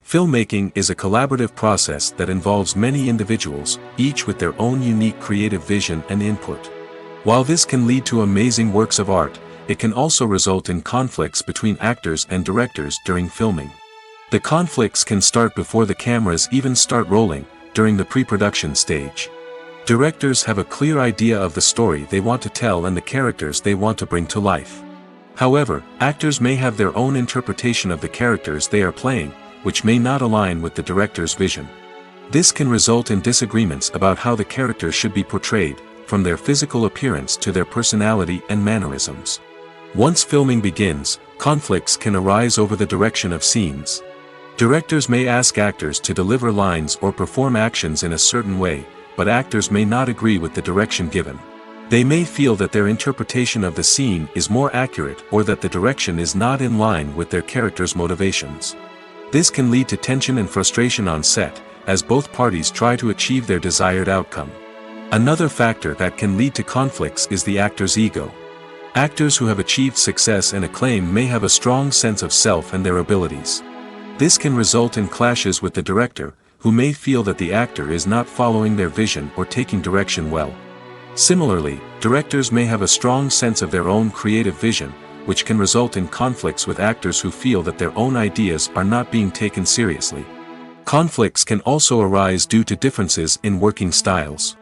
Filmmaking is a collaborative process that involves many individuals, each with their own unique creative vision and input. While this can lead to amazing works of art, it can also result in conflicts between actors and directors during filming. The conflicts can start before the cameras even start rolling, during the pre-production stage. Directors have a clear idea of the story they want to tell and the characters they want to bring to life. However, actors may have their own interpretation of the characters they are playing, which may not align with the director's vision. This can result in disagreements about how the characters should be portrayed, from their physical appearance to their personality and mannerisms. Once filming begins, conflicts can arise over the direction of scenes. Directors may ask actors to deliver lines or perform actions in a certain way, but actors may not agree with the direction given. They may feel that their interpretation of the scene is more accurate or that the direction is not in line with their character's motivations. This can lead to tension and frustration on set, as both parties try to achieve their desired outcome. Another factor that can lead to conflicts is the actor's ego. Actors who have achieved success and acclaim may have a strong sense of self and their abilities. This can result in clashes with the director, who may feel that the actor is not following their vision or taking direction well. Similarly, directors may have a strong sense of their own creative vision, which can result in conflicts with actors who feel that their own ideas are not being taken seriously. Conflicts can also arise due to differences in working styles.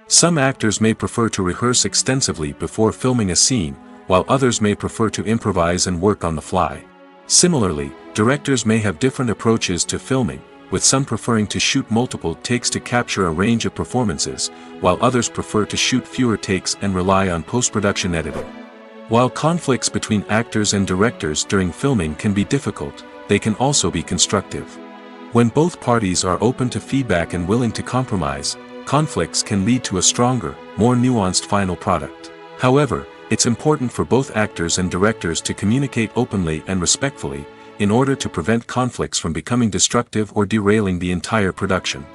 Some actors may prefer to rehearse extensively before filming a scene, while others may prefer to improvise and work on the fly. Similarly, directors may have different approaches to filming, with some preferring to shoot multiple takes to capture a range of performances, while others prefer to shoot fewer takes and rely on post-production editing. While conflicts between actors and directors during filming can be difficult, they can also be constructive. When both parties are open to feedback and willing to compromise, conflicts can lead to a stronger, more nuanced final product. However, it's important for both actors and directors to communicate openly and respectfully, in order to prevent conflicts from becoming destructive or derailing the entire production.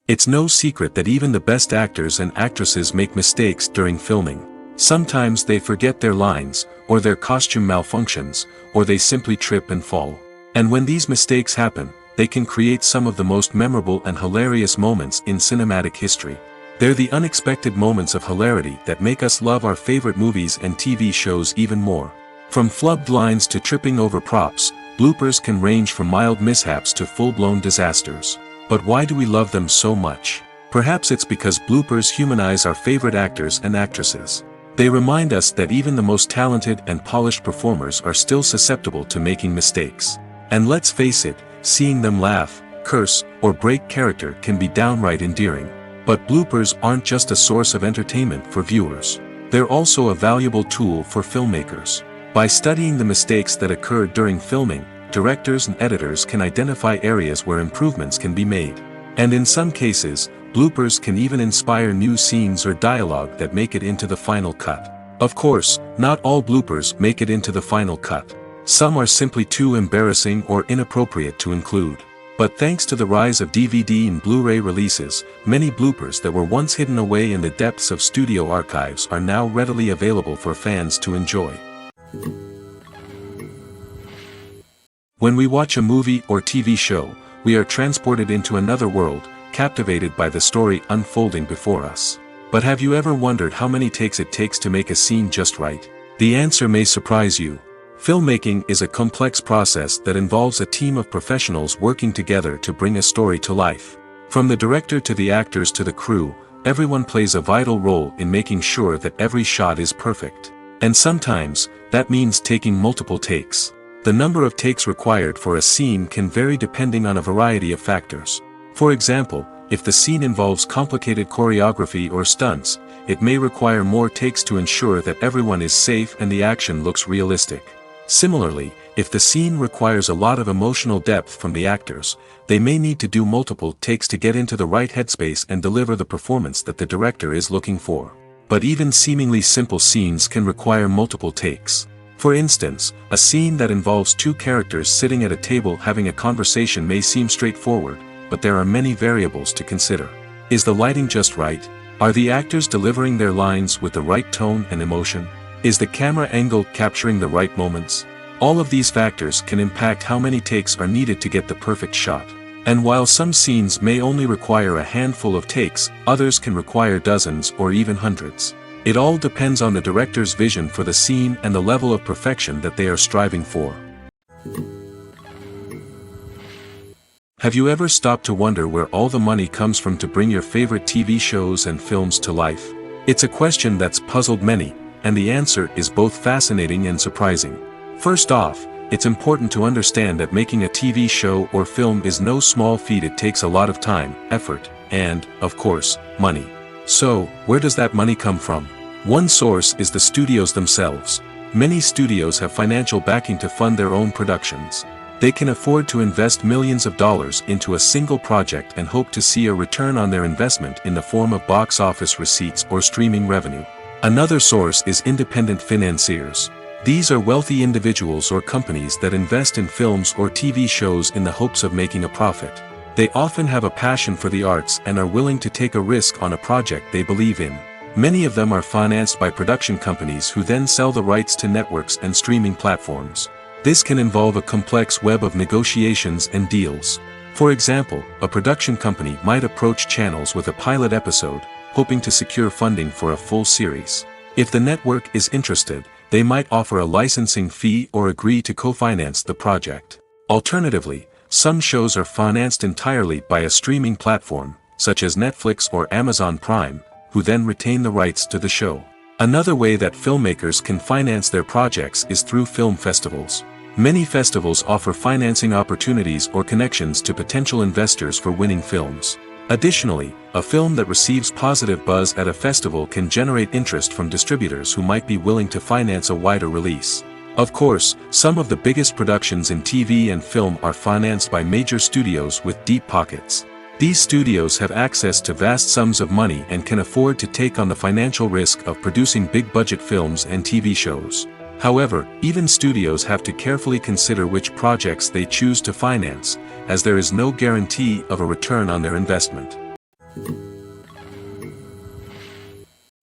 It's no secret that even the best actors and actresses make mistakes during filming. Sometimes they forget their lines, or their costume malfunctions, or they simply trip and fall. And when these mistakes happen, they can create some of the most memorable and hilarious moments in cinematic history. They're the unexpected moments of hilarity that make us love our favorite movies and TV shows even more. From flubbed lines to tripping over props, bloopers can range from mild mishaps to full-blown disasters. But why do we love them so much? Perhaps it's because bloopers humanize our favorite actors and actresses. They remind us that even the most talented and polished performers are still susceptible to making mistakes. And let's face it, seeing them laugh, curse, or break character can be downright endearing. But bloopers aren't just a source of entertainment for viewers. They're also a valuable tool for filmmakers. By studying the mistakes that occurred during filming, directors and editors can identify areas where improvements can be made. And in some cases, bloopers can even inspire new scenes or dialogue that make it into the final cut. Of course, not all bloopers make it into the final cut. Some are simply too embarrassing or inappropriate to include. But thanks to the rise of DVD and Blu-ray releases, many bloopers that were once hidden away in the depths of studio archives are now readily available for fans to enjoy. When we watch a movie or TV show, we are transported into another world, captivated by the story unfolding before us. But have you ever wondered how many takes it takes to make a scene just right? The answer may surprise you. Filmmaking is a complex process that involves a team of professionals working together to bring a story to life. From the director to the actors to the crew, everyone plays a vital role in making sure that every shot is perfect. And sometimes, that means taking multiple takes. The number of takes required for a scene can vary depending on a variety of factors. For example, if the scene involves complicated choreography or stunts, it may require more takes to ensure that everyone is safe and the action looks realistic. Similarly, if the scene requires a lot of emotional depth from the actors, they may need to do multiple takes to get into the right headspace and deliver the performance that the director is looking for. But even seemingly simple scenes can require multiple takes. For instance, a scene that involves two characters sitting at a table having a conversation may seem straightforward, but there are many variables to consider. Is the lighting just right? Are the actors delivering their lines with the right tone and emotion? Is the camera angle capturing the right moments? All of these factors can impact how many takes are needed to get the perfect shot. And while some scenes may only require a handful of takes, others can require dozens or even hundreds. It all depends on the director's vision for the scene and the level of perfection that they are striving for. Have you ever stopped to wonder where all the money comes from to bring your favorite TV shows and films to life? It's a question that's puzzled many, and the answer is both fascinating and surprising. First off, it's important to understand that making a TV show or film is no small feat. It takes a lot of time, effort, and, of course, money. So, where does that money come from? One source is the studios themselves. Many studios have financial backing to fund their own productions. They can afford to invest millions of dollars into a single project and hope to see a return on their investment in the form of box office receipts or streaming revenue. Another source is independent financiers. These are wealthy individuals or companies that invest in films or TV shows in the hopes of making a profit. They often have a passion for the arts and are willing to take a risk on a project they believe in. Many of them are financed by production companies who then sell the rights to networks and streaming platforms. This can involve a complex web of negotiations and deals. For example, a production company might approach channels with a pilot episode, hoping to secure funding for a full series. If the network is interested, they might offer a licensing fee or agree to co-finance the project. Alternatively, some shows are financed entirely by a streaming platform, such as Netflix or Amazon Prime, who then retain the rights to the show. Another way that filmmakers can finance their projects is through film festivals. Many festivals offer financing opportunities or connections to potential investors for winning films. Additionally, a film that receives positive buzz at a festival can generate interest from distributors who might be willing to finance a wider release. Of course, some of the biggest productions in TV and film are financed by major studios with deep pockets. These studios have access to vast sums of money and can afford to take on the financial risk of producing big-budget films and TV shows. However, even studios have to carefully consider which projects they choose to finance, as there is no guarantee of a return on their investment.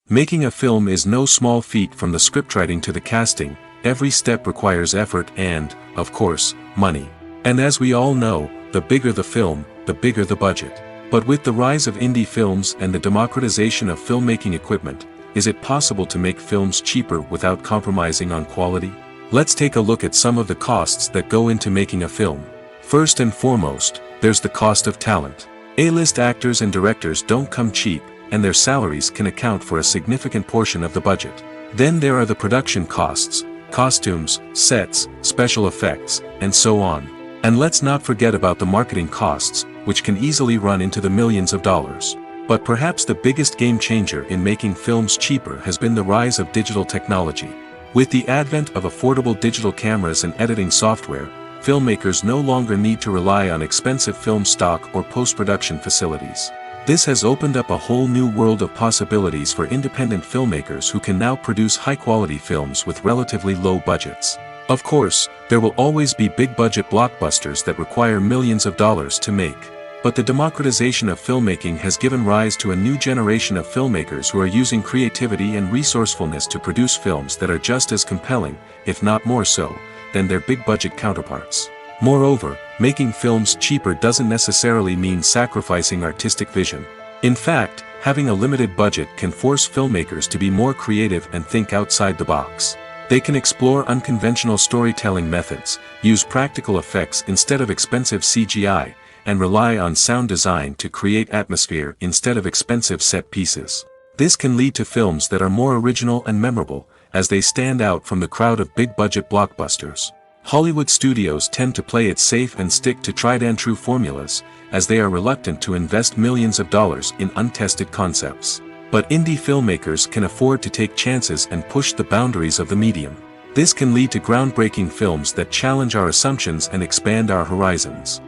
Making a film is no small feat. From the scriptwriting to the casting, every step requires effort and, of course, money. And as we all know, the bigger the film, the bigger the budget. But with the rise of indie films and the democratization of filmmaking equipment, is it possible to make films cheaper without compromising on quality? Let's take a look at some of the costs that go into making a film. First and foremost, there's the cost of talent. A-list actors and directors don't come cheap, and their salaries can account for a significant portion of the budget. Then there are the production costs, costumes, sets, special effects, and so on. And let's not forget about the marketing costs, which can easily run into the millions of dollars. But perhaps the biggest game changer in making films cheaper has been the rise of digital technology. With the advent of affordable digital cameras and editing software, filmmakers no longer need to rely on expensive film stock or post-production facilities. This has opened up a whole new world of possibilities for independent filmmakers who can now produce high-quality films with relatively low budgets. Of course, there will always be big-budget blockbusters that require millions of dollars to make. But the democratization of filmmaking has given rise to a new generation of filmmakers who are using creativity and resourcefulness to produce films that are just as compelling, if not more so, than their big-budget counterparts. Moreover, making films cheaper doesn't necessarily mean sacrificing artistic vision. In fact, having a limited budget can force filmmakers to be more creative and think outside the box. They can explore unconventional storytelling methods, use practical effects instead of expensive CGI, and rely on sound design to create atmosphere instead of expensive set pieces. This can lead to films that are more original and memorable, as they stand out from the crowd of big-budget blockbusters. Hollywood studios tend to play it safe and stick to tried-and-true formulas, as they are reluctant to invest millions of dollars in untested concepts. But indie filmmakers can afford to take chances and push the boundaries of the medium. This can lead to groundbreaking films that challenge our assumptions and expand our horizons.